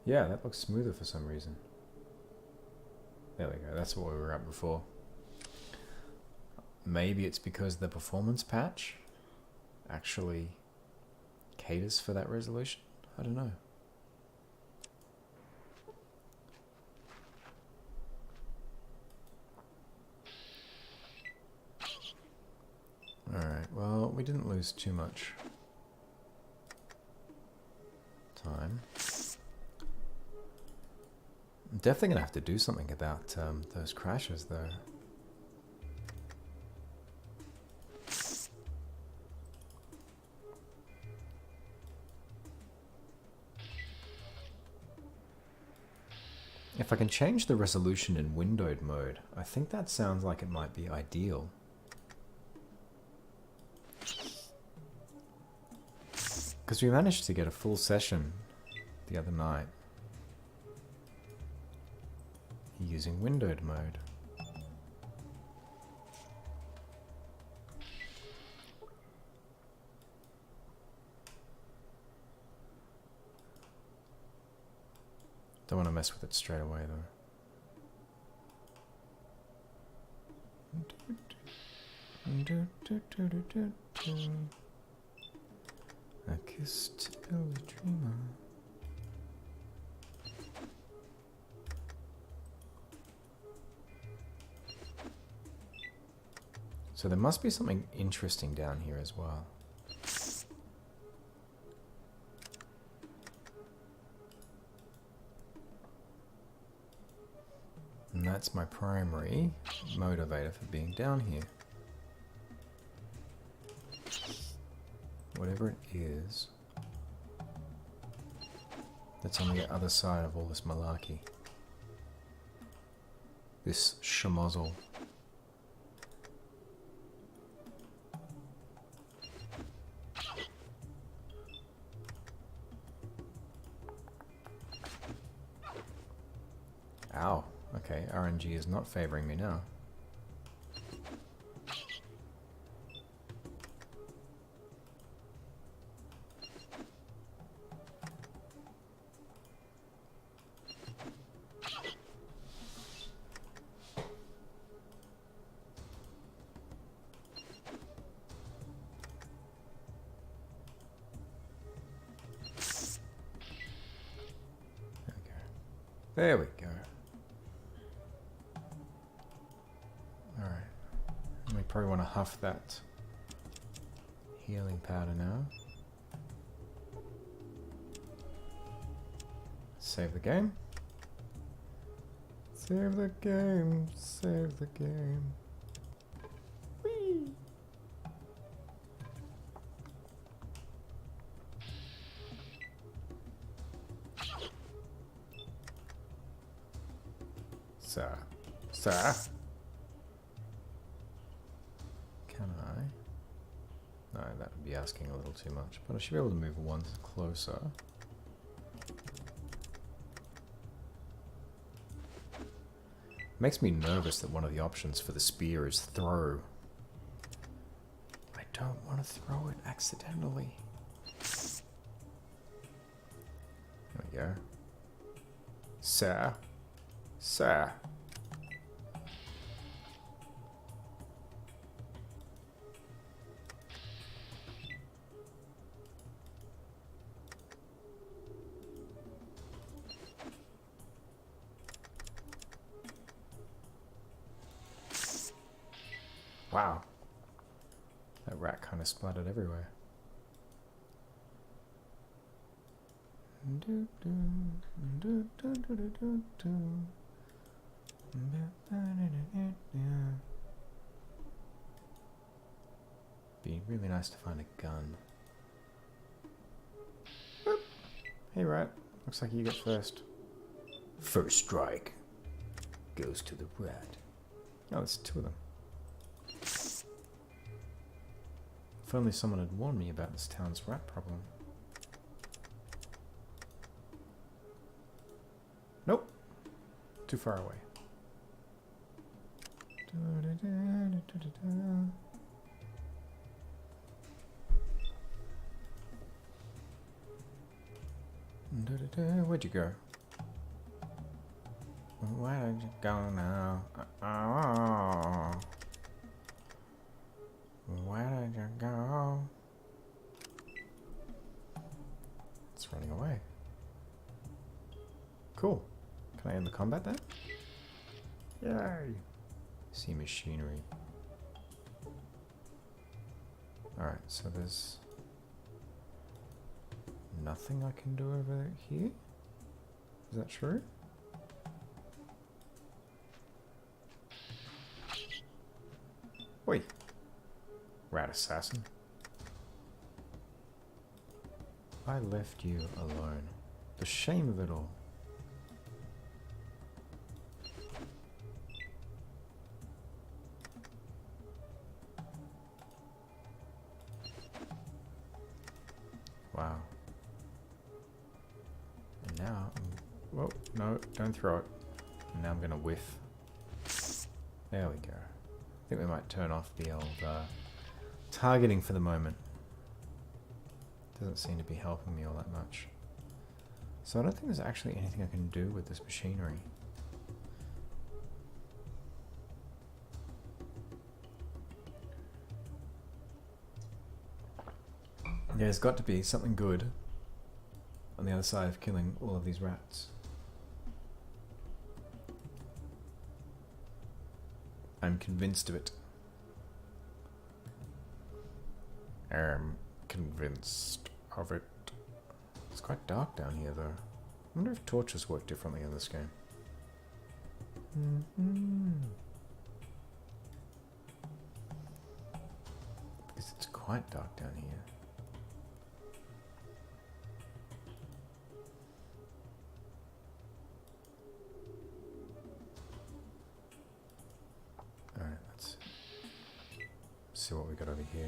Yeah, that looks smoother for some reason. There we go, that's what we were at before. Maybe it's because the performance patch actually caters for that resolution? I don't know. Alright, well, we didn't lose too much time. I'm definitely going to have to do something about those crashes, though. If I can change the resolution in windowed mode, I think that sounds like it might be ideal. Because we managed to get a full session the other night using windowed mode. Don't want to mess with it straight away though. A kiss to build a dreamer. So there must be something interesting down here as well. And that's my primary motivator for being down here. Whatever it is that's on the other side of all this malarkey. This schmozzle. Ow. Okay, RNG is not favoring me now. There we go. Alright. We probably want to huff that healing powder now. Save the game. Save the game. Save the game. Whee! Sir. Sir? Can I? No, that would be asking a little too much, but I should be able to move one closer. Makes me nervous that one of the options for the spear is throw. I don't want to throw it accidentally. There we go. Sir? Sir? Wow. That rat kind of splattered everywhere. Be really nice to find a gun. Boop. Hey rat, looks like you get first. First strike goes to the rat. Oh, there's two of them. If only someone had warned me about this town's rat problem. Nope. Too far away. Where'd you go? Where did you go now? Oh. Where did you go? It's running away. Cool. Can I end the combat then? Yay! See machinery. Alright, so there's nothing I can do over here? Is that true? Wait. Rat assassin. I left you alone. The shame of it all. Wow. And now, whoa, no, don't throw it. And now I'm gonna whiff. There we go. I think we might turn off the old targeting for the moment. Doesn't seem to be helping me all that much. So I don't think there's actually anything I can do with this machinery. There's got to be something good on the other side of killing all of these rats. I'm convinced of it. I'm convinced of it. It's quite dark down here though. I wonder if torches work differently in this game. Because it's quite dark down here. Alright, let's see what we got over here.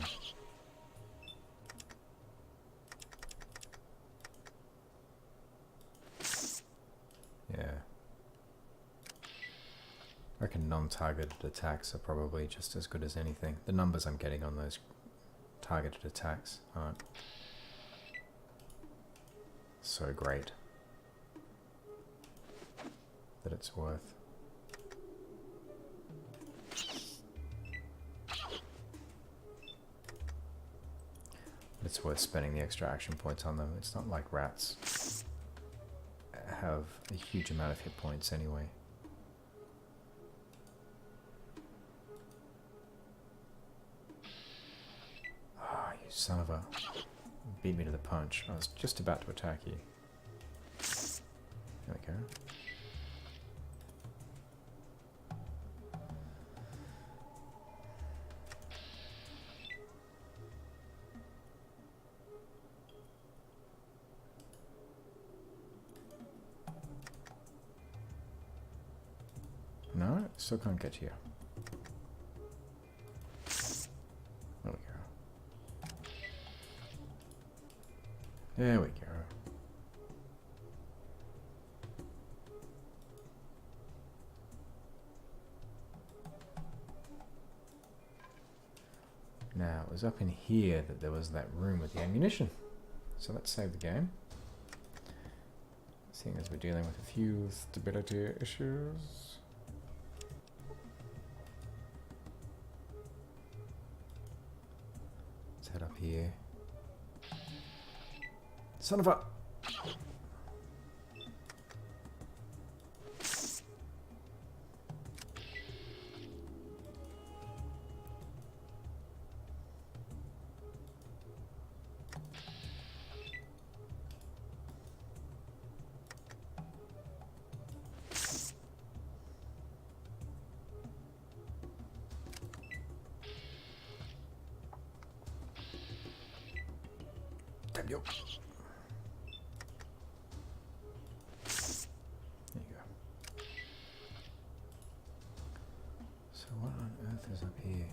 Yeah. I reckon non-targeted attacks are probably just as good as anything. The numbers I'm getting on those targeted attacks aren't so great that it's worth. But it's worth spending the extra action points on them. It's not like rats have a huge amount of hit points anyway. Ah, you son of a... beat me to the punch. I was just about to attack you. There we go. No, still can't get to you. There we go. There we go. Now, it was up in here that there was that room with the ammunition. So let's save the game. Seeing as we're dealing with a few stability issues. Let's head up here. Son of a... Damn you. There you go. So what on earth is up here?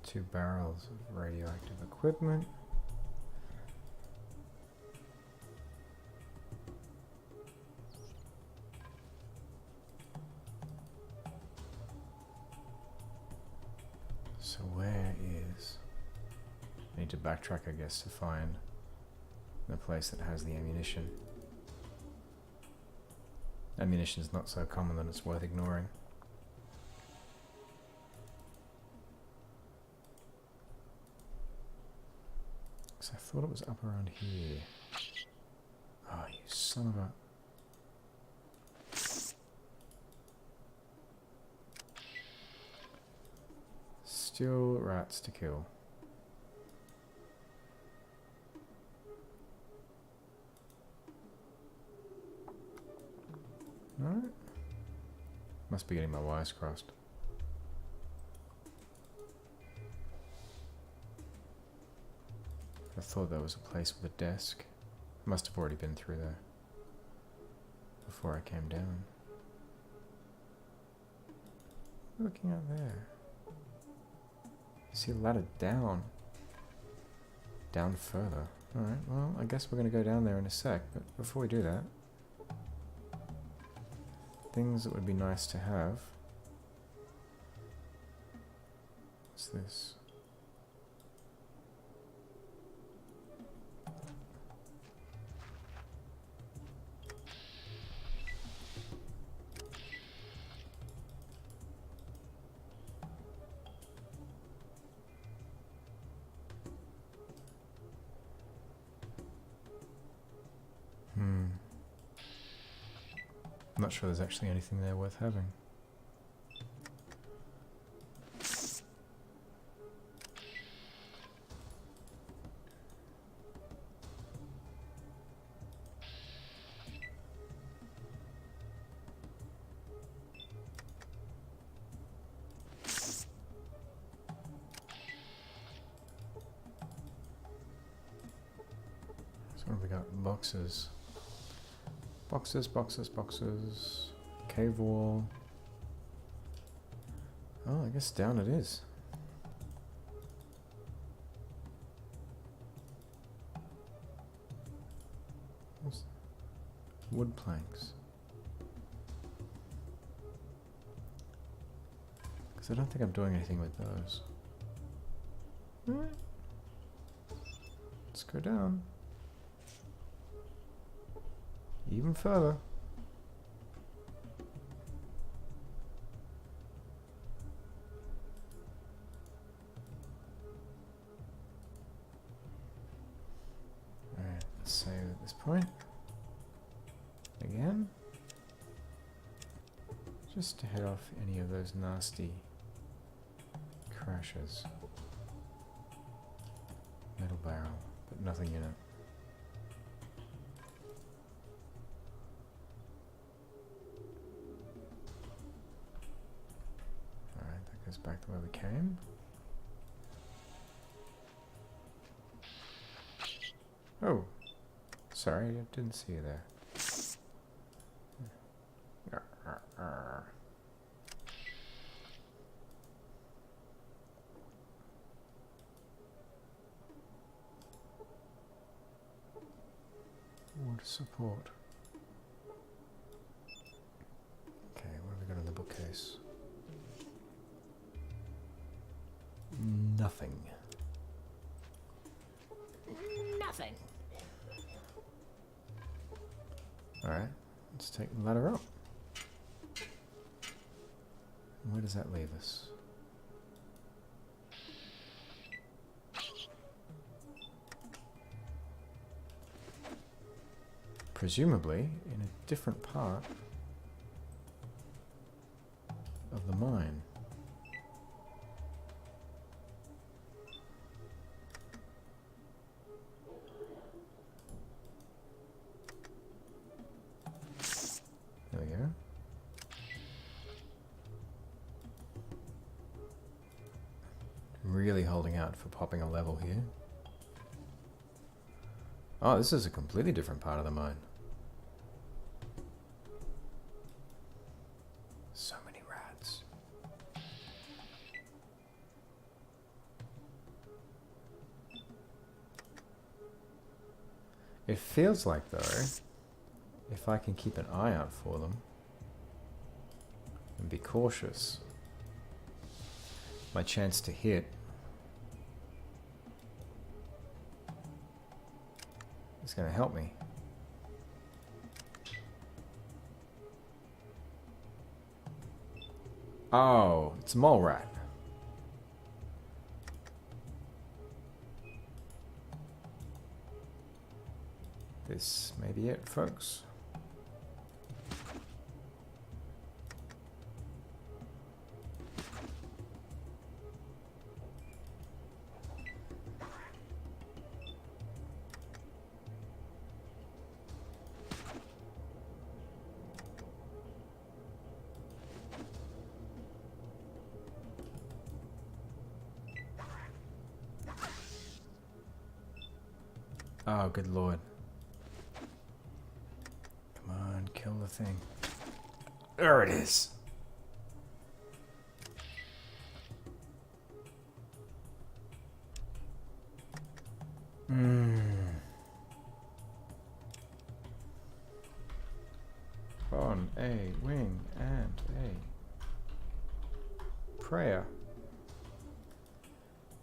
Two barrels of radioactive equipment. So where is... I need to backtrack, I guess, to find the place that has the ammunition. Ammunition's not so common that it's worth ignoring. So I thought it was up around here. Oh, you son of a... Still rats to kill. Alright. Must be getting my wires crossed. I thought there was a place with a desk. Must have already been through there before I came down. Looking out there. See a ladder down. Down further. Alright, well, I guess we're going to go down there in a sec, but before we do that, things that would be nice to have. What's this? I'm not sure there's actually anything there worth having. So what have we got? Boxes. Boxes, boxes, boxes. Cave wall. Oh, I guess down it is. wood planks. Because I don't think I'm doing anything with those. Alright. Let's go down. Even further. Alright, let's save at this point. Again. Just to head off any of those nasty crashes. Metal barrel, but nothing in it. Alright, that goes back to where we came. Oh, sorry, I didn't see you there. Water support. Okay, what have we got in the bookcase? Nothing. Nothing. Alright, let's take the ladder up. And where does that leave us? Presumably in a different part of the mine. There we go. Really holding out for popping a level here. Oh, this is a completely different part of the mine. So many rats. It feels like, though, if I can keep an eye out for them and be cautious, my chance to hit is going to help me. Oh, it's a mole rat. This may be it, folks. Oh, good lord. Come on, kill the thing. There it is. On a wing and a prayer.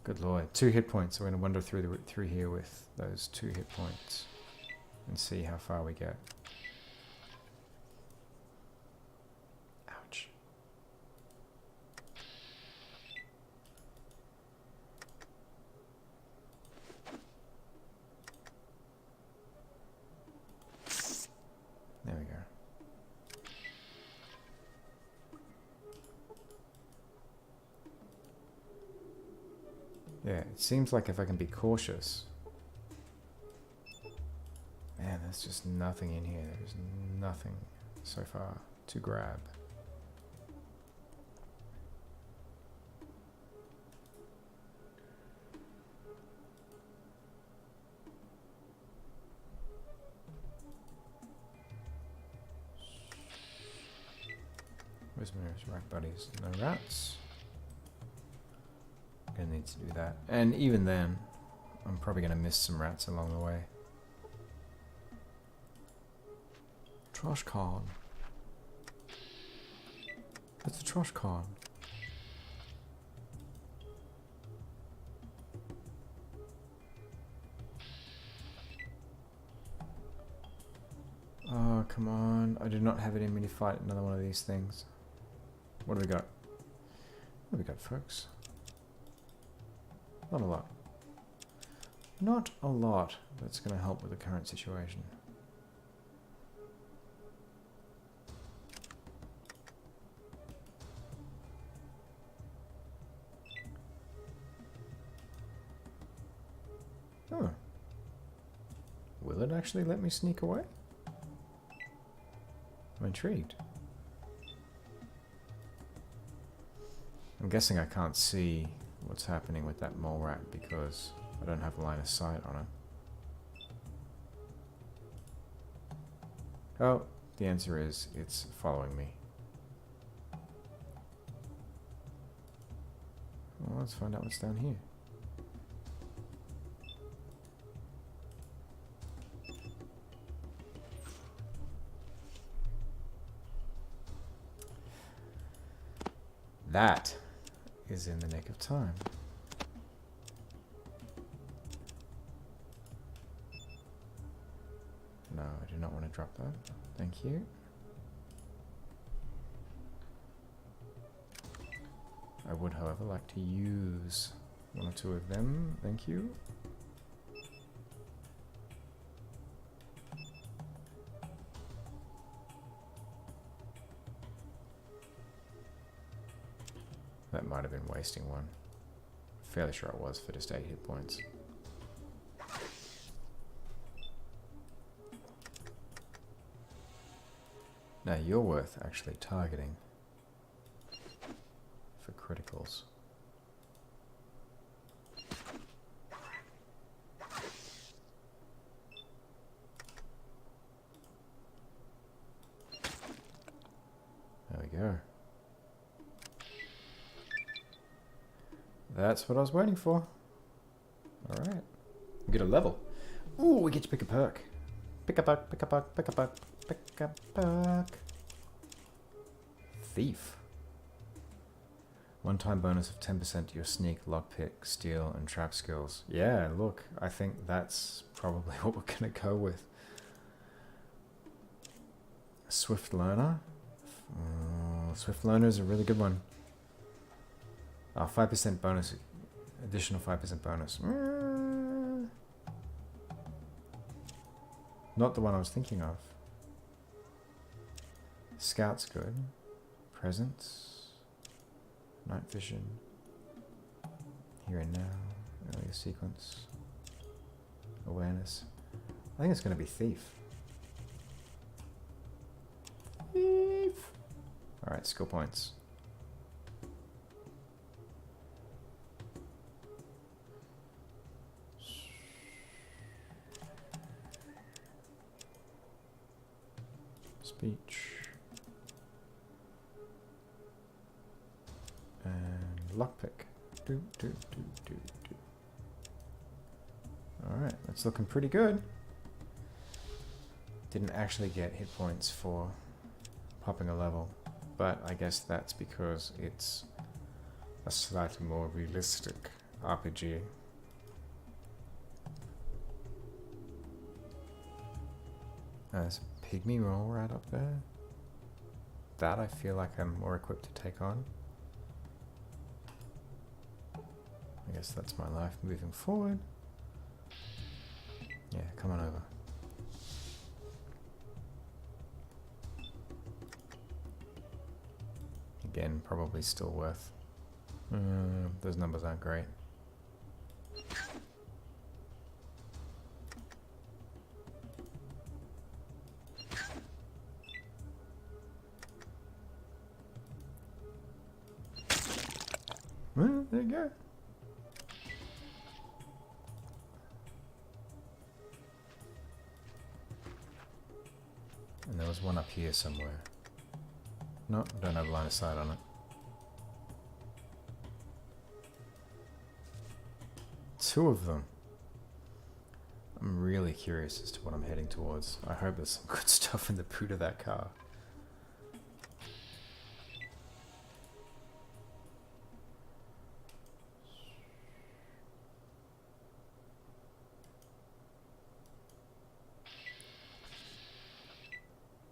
Good lord. 2 hit points. So we're going to wander through here with those 2 hit points and see how far we get. Ouch. There we go. Yeah, it seems like if I can be cautious. Man, there's just nothing in here. There's nothing so far to grab. Where's my rat buddies? No rats. Gonna need to do that. And even then, I'm probably gonna miss some rats along the way. Trash can. It's a trash can. Oh, come on. I do not have it in me to fight another one of these things. What do we got? What do we got, folks? Not a lot. Not a lot that's going to help with the current situation. Oh. Will it actually let me sneak away? I'm intrigued. I'm guessing I can't see what's happening with that mole rat because I don't have a line of sight on it. Oh, the answer is it's following me. Well, let's find out what's down here. That is in the nick of time. No, I do not want to drop that. Thank you. I would, however, like to use one or two of them. Thank you. That might have been wasting one. Fairly sure it was for just 8 hit points. Now you're worth actually targeting for criticals. There we go. That's what I was waiting for. Alright. We get a level. Ooh, we get to pick a perk. Pick a perk, pick a perk, pick a perk, pick a perk. Thief. One-time bonus of 10% to your sneak, lockpick, steal, and trap skills. Yeah, look, I think that's probably what we're gonna go with. Swift Learner. Swift Learner is a really good one. 5% bonus, additional 5% bonus. Not the one I was thinking of. Scout's good. Presence. Night vision. Here and now. Earlier sequence. Awareness. I think it's going to be Thief. Thief! Alright, skill points. Speech. And lockpick. Alright, that's looking pretty good. Didn't actually get hit points for popping a level, but I guess that's because it's a slightly more realistic RPG. There's a pygmy roll right up there. That I feel like I'm more equipped to take on. I guess that's my life moving forward. Yeah, come on over. Again, probably still worth. Those numbers aren't great. Well, there you go. And there was one up here somewhere. No, I don't have line of sight on it. Two of them. I'm really curious as to what I'm heading towards. I hope there's some good stuff in the boot of that car.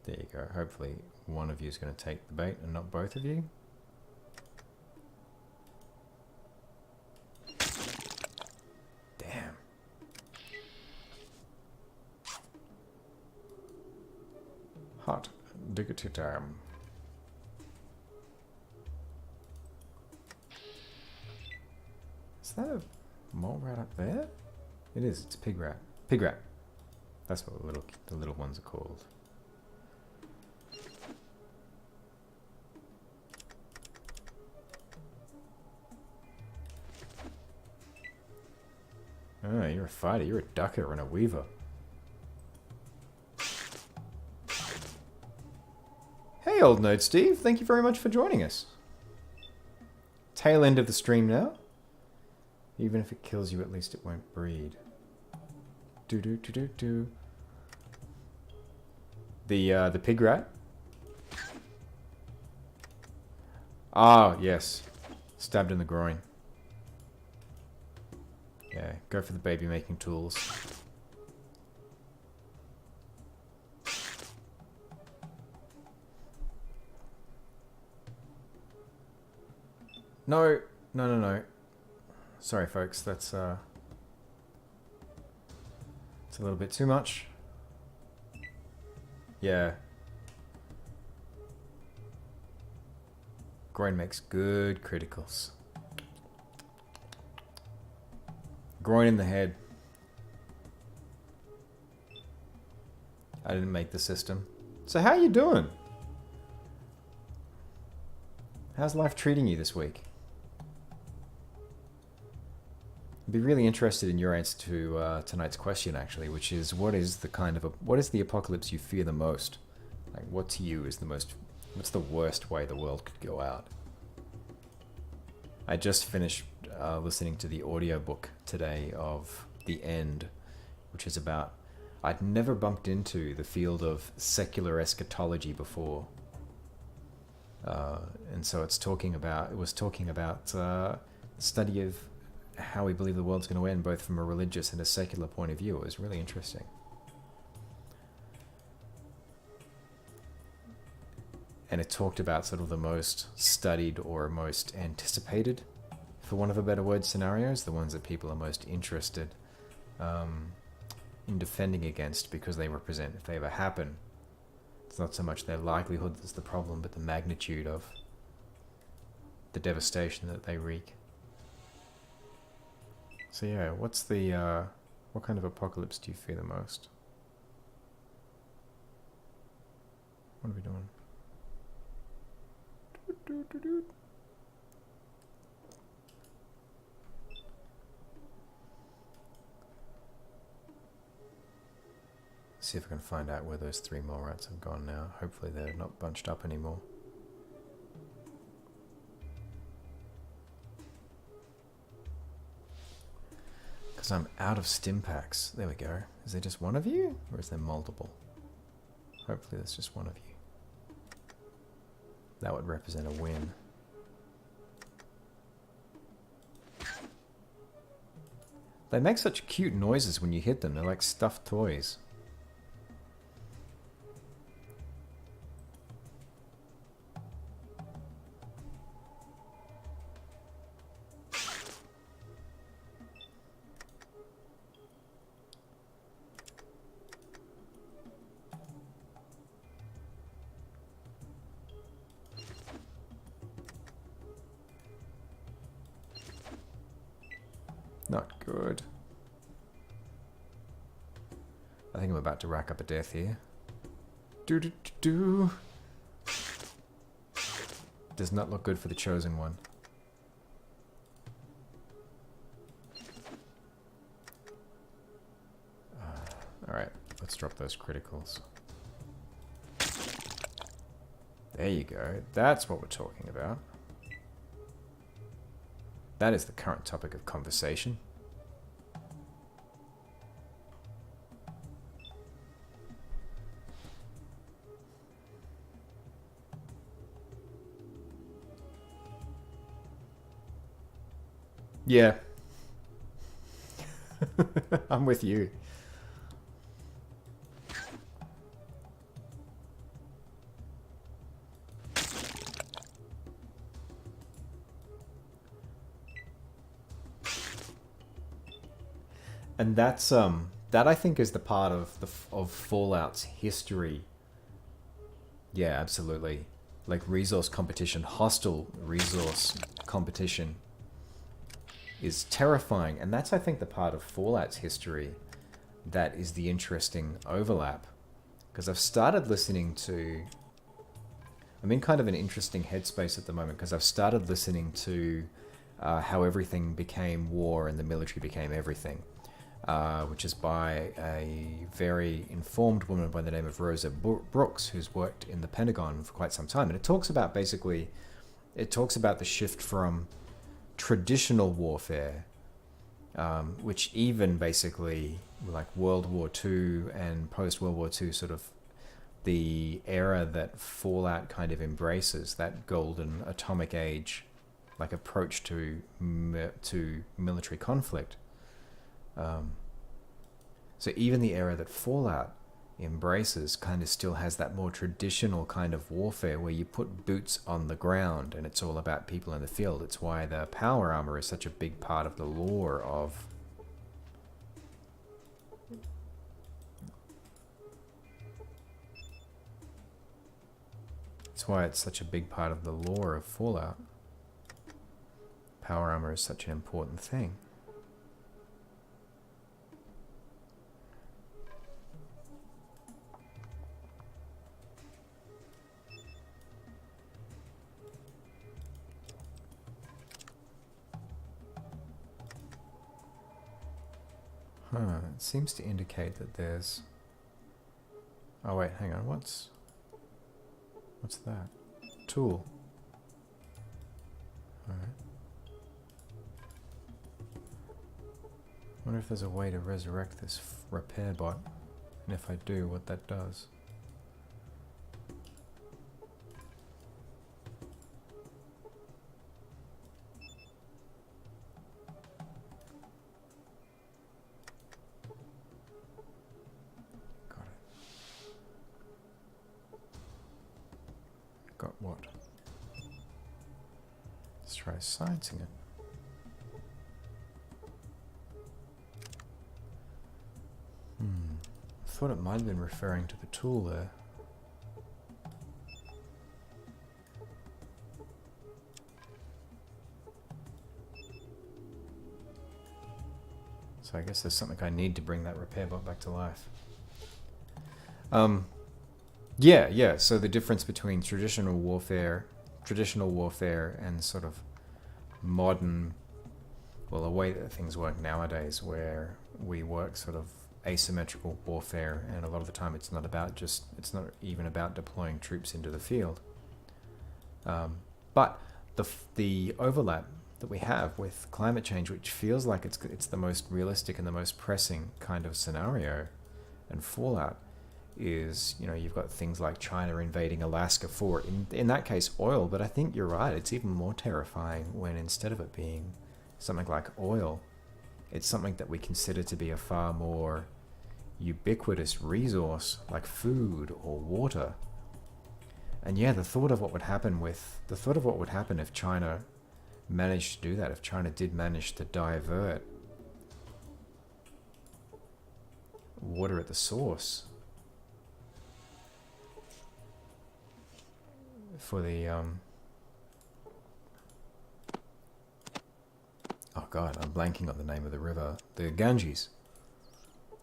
There you go. Hopefully one of you is going to take the bait and not both of you. Damn. Hot diggity time. Is that a mole rat up there? It is. It's a pig rat. Pig rat. That's what the little ones are called. Oh, you're a fighter. You're a ducker and a weaver. Hey, old node Steve. Thank you very much for joining us. Tail end of the stream now. Even if it kills you, at least it won't breed. Do. The pig rat. Ah, yes. Stabbed in the groin. Yeah, go for the baby making tools. No. Sorry, folks. That's it's a little bit too much. Yeah. Groin makes good criticals. Groin in the head. I didn't make the system. So how you doing? How's life treating you this week? I'd be really interested in your answer to tonight's question, actually, which is what is the apocalypse you fear the most? Like, what to you is what's the worst way the world could go out? I just finished listening to the audiobook today of The End, which is about... I'd never bumped into the field of secular eschatology before. And so it was talking about study of how we believe the world's going to end, both from a religious and a secular point of view. It was really interesting. And it talked about sort of the most studied or most anticipated, for want of a better word, scenarios, the ones that people are most interested in defending against because they represent, if they ever happen, it's not so much their likelihood that's the problem, but the magnitude of the devastation that they wreak. So yeah, what kind of apocalypse do you fear the most? What are we doing? See if I can find out where those 3 mole rats have gone now. Hopefully they're not bunched up anymore. Because I'm out of stim packs. There we go. Is there just one of you? Or is there multiple? Hopefully there's just one of you. That would represent a win. They make such cute noises when you hit them. They're like stuffed toys. Not good. I think I'm about to rack up a death here. Do. Does not look good for the chosen one. Alright, let's drop those criticals. There you go. That's what we're talking about. That is the current topic of conversation. Yeah. I'm with you. And that I think is the part of of Fallout's history. Yeah, absolutely. Like resource competition, hostile resource competition is terrifying, and that's I think the part of Fallout's history that is the interesting overlap. Because I've started listening to I'm in kind of an interesting headspace at the moment because I've started listening to how everything became war and the military became everything. Which is by a very informed woman by the name of Rosa Brooks, who's worked in the Pentagon for quite some time. And it talks about the shift from traditional warfare, which even basically like World War II and post World War II, sort of the era that Fallout kind of embraces, that golden atomic age, like approach to military conflict. So even the era that Fallout embraces kind of still has that more traditional kind of warfare where you put boots on the ground and it's all about people in the field. It's why the power armor is such a big part of the lore of It's why it's such a big part of the lore of Fallout. Power armor is such an important thing. It seems to indicate that there's... Oh wait, hang on, what's that? Tool. Alright. Wonder if there's a way to resurrect this repair bot, and if I do, what that does. Got what? Let's try sciencing it. I thought it might have been referring to the tool there. So I guess there's something I need to bring that repair bot back to life. Yeah. So the difference between traditional warfare and sort of modern, well, the way that things work nowadays, where we work sort of asymmetrical warfare, and a lot of the time it's not even about deploying troops into the field. But the overlap that we have with climate change, which feels like it's the most realistic and the most pressing kind of scenario, and Fallout is, you've got things like China invading Alaska for, in that case, oil. But I think you're right, it's even more terrifying when instead of it being something like oil, it's something that we consider to be a far more ubiquitous resource like food or water. And yeah, the thought of what would happen if China managed to do that, if China did manage to divert water at the source for the oh god, I'm blanking on the name of the river, the Ganges.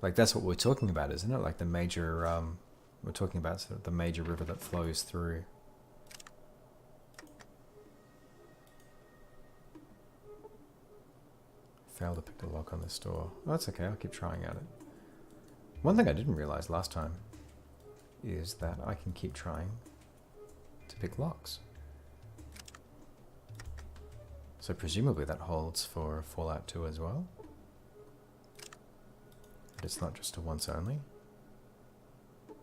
Like, that's what we're talking about, isn't it? Like the major we're talking about sort of the major river that flows through. Failed to pick the lock on this door. Oh, that's okay, I'll keep trying at it. One thing I didn't realize last time is that I can keep trying to pick locks. So presumably that holds for Fallout 2 as well. But it's not just a once only. I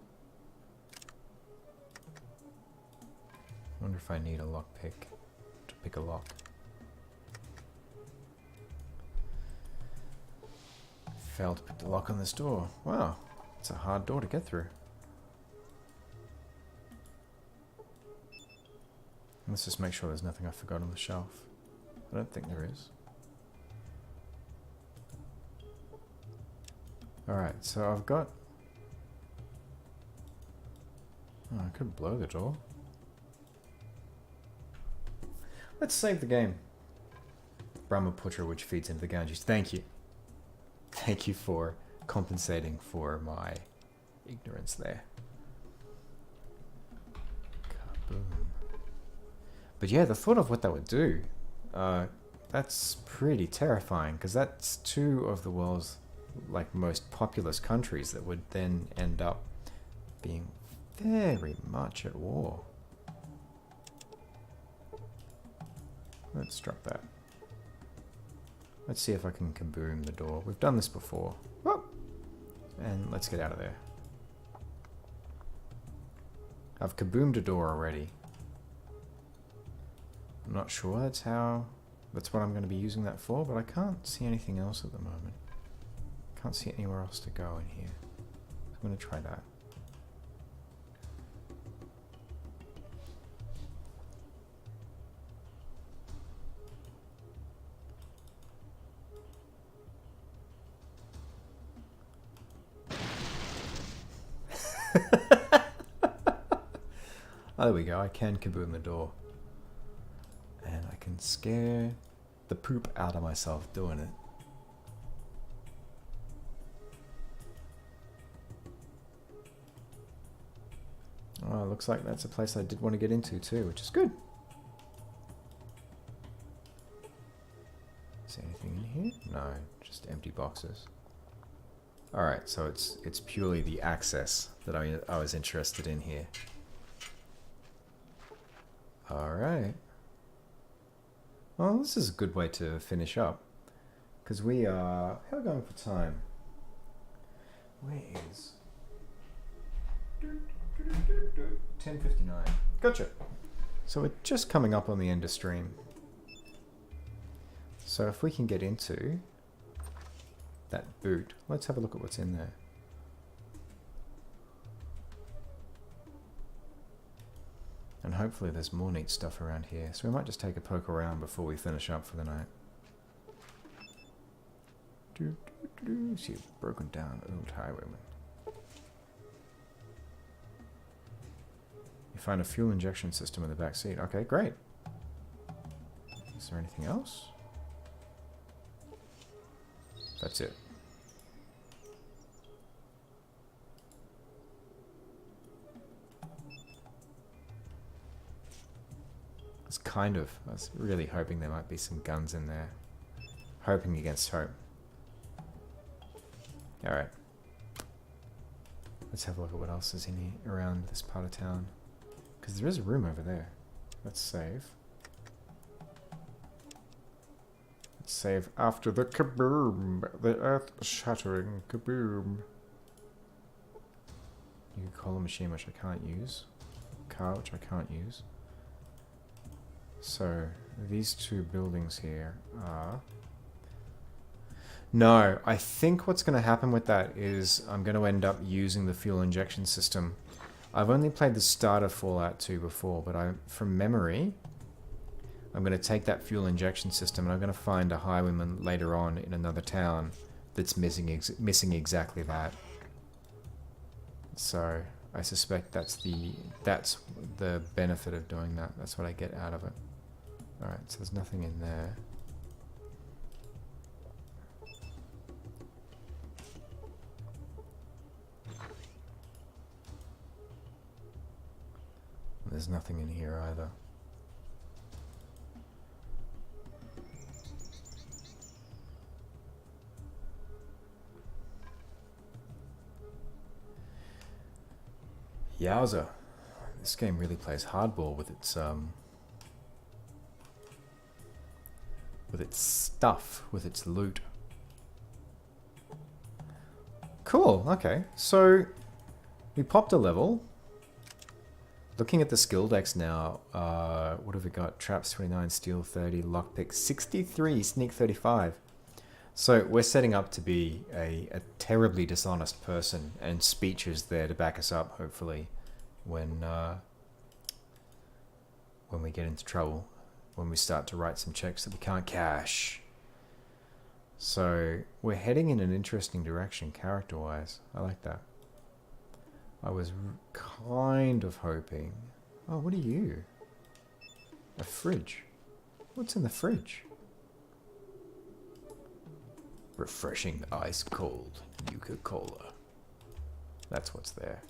wonder if I need a lockpick to pick a lock. failed to put the lock on this door. Wow, it's a hard door to get through. Let's just make sure there's nothing I forgot on the shelf. I don't think there is. Alright, so I've got... Oh, I could blow the door. Let's save the game. Brahmaputra, which feeds into the Ganges. Thank you. Thank you for compensating for my ignorance there. Kaboom. But yeah, the thought of what that would do, that's pretty terrifying, because that's two of the world's like most populous countries that would then end up being very much at war. Let's drop that. Let's see if I can kaboom the door. We've done this before. Whoop! And let's get out of there. I've kaboomed a door already. I'm not sure that's what I'm going to be using that for, but I can't see anything else at the moment. Can't see anywhere else to go in here. I'm going to try that. Oh, there we go. I can kaboom the door. And I can scare the poop out of myself doing it. Oh, looks like that's a place I did want to get into too, which is good. Is there anything in here? No, just empty boxes. Alright, so it's purely the access that I was interested in here. Alright. Well, this is a good way to finish up. Because we are... How are we going for time? Where is... 10:59. Gotcha. So we're just coming up on the end of stream. So if we can get into that boot, let's have a look at what's in there. And hopefully there's more neat stuff around here. So we might just take a poke around before we finish up for the night. See a broken down old highwayman. You find a fuel injection system in the back seat. Okay, great. Is there anything else? That's it. I was really hoping there might be some guns in there. Hoping against hope. Alright. Let's have a look at what else is in here, around this part of town. Because there is a room over there. Let's save. Let's save after the kaboom. The earth-shattering kaboom. You can call a machine which I can't use. Car which I can't use. So, these two buildings here are... No, I think what's going to happen with that is I'm going to end up using the fuel injection system. I've only played the start of Fallout 2 before, but from memory, I'm going to take that fuel injection system and I'm going to find a highwayman later on in another town that's missing exactly that. So, I suspect that's the benefit of doing that. That's what I get out of it. Alright, so there's nothing in there. There's nothing in here either. Yowza. This game really plays hardball with its stuff, with its loot. Cool, okay. So we popped a level. Looking at the skill decks now, what have we got? Traps 29, Steel 30, Lockpick 63, Sneak 35. So we're setting up to be a terribly dishonest person, and speech is there to back us up, hopefully, when we get into trouble, when we start to write some checks that we can't cash. So we're heading in an interesting direction character-wise. I like that. I was kind of hoping... Oh, what are you? A fridge. What's in the fridge? Refreshing ice cold Nuka-Cola. That's what's there.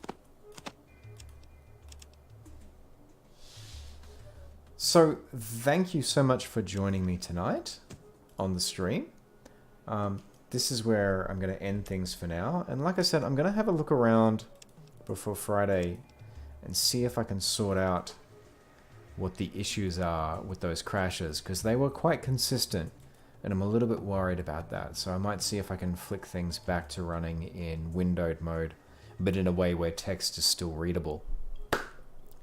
So, thank you so much for joining me tonight on the stream. This is where I'm going to end things for now. And like I said, I'm going to have a look around before Friday and see if I can sort out what the issues are with those crashes, because they were quite consistent. And I'm a little bit worried about that. So I might see if I can flick things back to running in windowed mode, but in a way where text is still readable.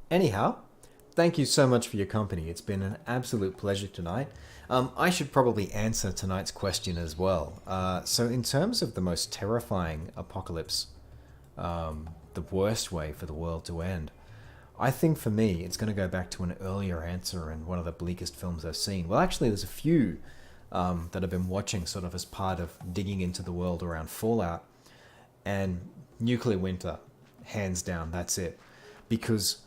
Anyhow, thank you so much for your company. It's been an absolute pleasure tonight. I should probably answer tonight's question as well. So in terms of the most terrifying apocalypse, the worst way for the world to end, I think for me, it's going to go back to an earlier answer and one of the bleakest films I've seen. Well, actually, there's a few that I've been watching sort of as part of digging into the world around Fallout, and Nuclear Winter, hands down, that's it. Because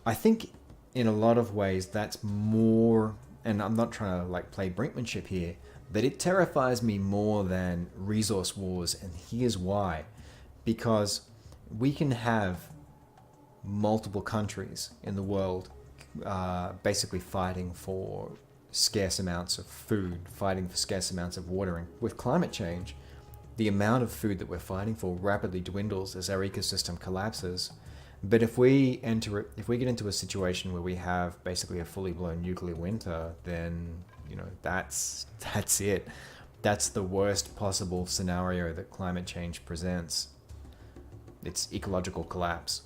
I think in a lot of ways that's more, and I'm not trying to like play brinkmanship here, but it terrifies me more than resource wars, and here's why. Because we can have multiple countries in the world basically fighting for scarce amounts of food, fighting for scarce amounts of water, and with climate change, the amount of food that we're fighting for rapidly dwindles as our ecosystem collapses. But if we get into a situation where we have basically a fully blown nuclear winter, then that's it. That's the worst possible scenario that climate change presents. It's ecological collapse,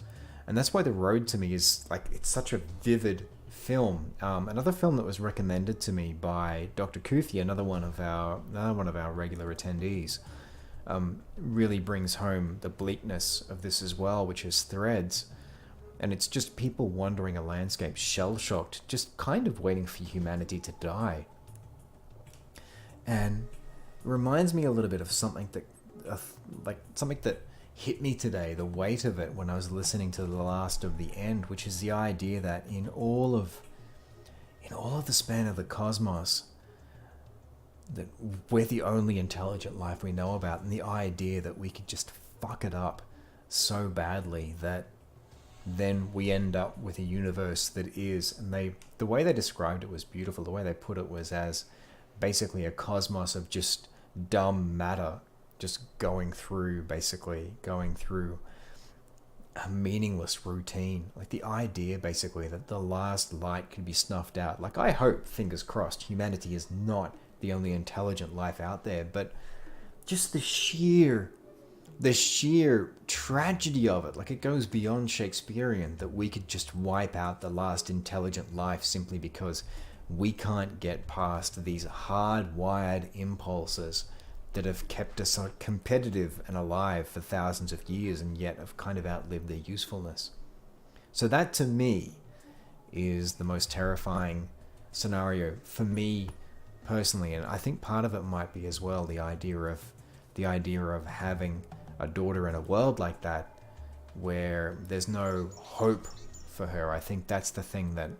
and that's why The Road to me is like, it's such a vivid film. Another film that was recommended to me by Dr. Kuthi, another one of our regular attendees, really brings home the bleakness of this as well, which is Threads. And it's just people wandering a landscape, shell-shocked, just kind of waiting for humanity to die. And it reminds me a little bit of something that hit me today, the weight of it, when I was listening to The Last of the End, which is the idea that in all of the span of the cosmos, that we're the only intelligent life we know about, and the idea that we could just fuck it up so badly that then we end up with a universe that is, and the way they described it was beautiful. The way they put it was as basically a cosmos of just dumb matter, just going through a meaningless routine. Like the idea basically that the last light could be snuffed out. Like, I hope, fingers crossed, humanity is not the only intelligent life out there, but just the sheer tragedy of it, like it goes beyond Shakespearean, that we could just wipe out the last intelligent life simply because we can't get past these hardwired impulses that have kept us competitive and alive for thousands of years and yet have kind of outlived their usefulness. So that, to me, is the most terrifying scenario for me personally, and I think part of it might be as well the idea of having a daughter in a world like that where there's no hope for her. I think that's the thing that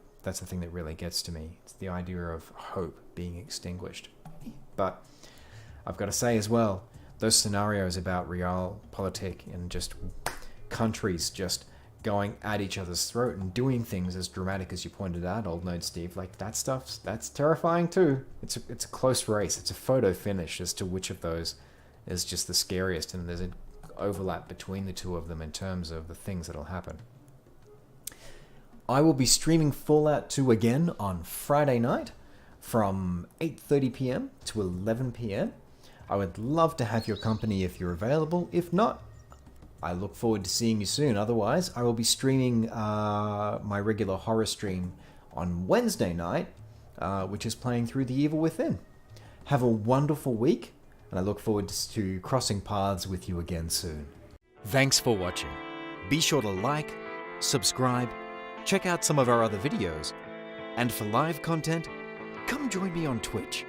really gets to me. It's the idea of hope being extinguished. But I've got to say as well, those scenarios about realpolitik and just countries just going at each other's throat and doing things as dramatic as you pointed out, Old Node Steve, like that's terrifying too. It's a close race. It's a photo finish as to which of those is just the scariest, and there's an overlap between the two of them in terms of the things that'll happen. I will be streaming Fallout 2 again on Friday night from 8:30 p.m. to 11 p.m. I would love to have your company if you're available. If not, I look forward to seeing you soon. Otherwise, I will be streaming my regular horror stream on Wednesday night, which is playing through The Evil Within. Have a wonderful week, and I look forward to crossing paths with you again soon. Thanks for watching. Be sure to like, subscribe, check out some of our other videos, and for live content, come join me on Twitch.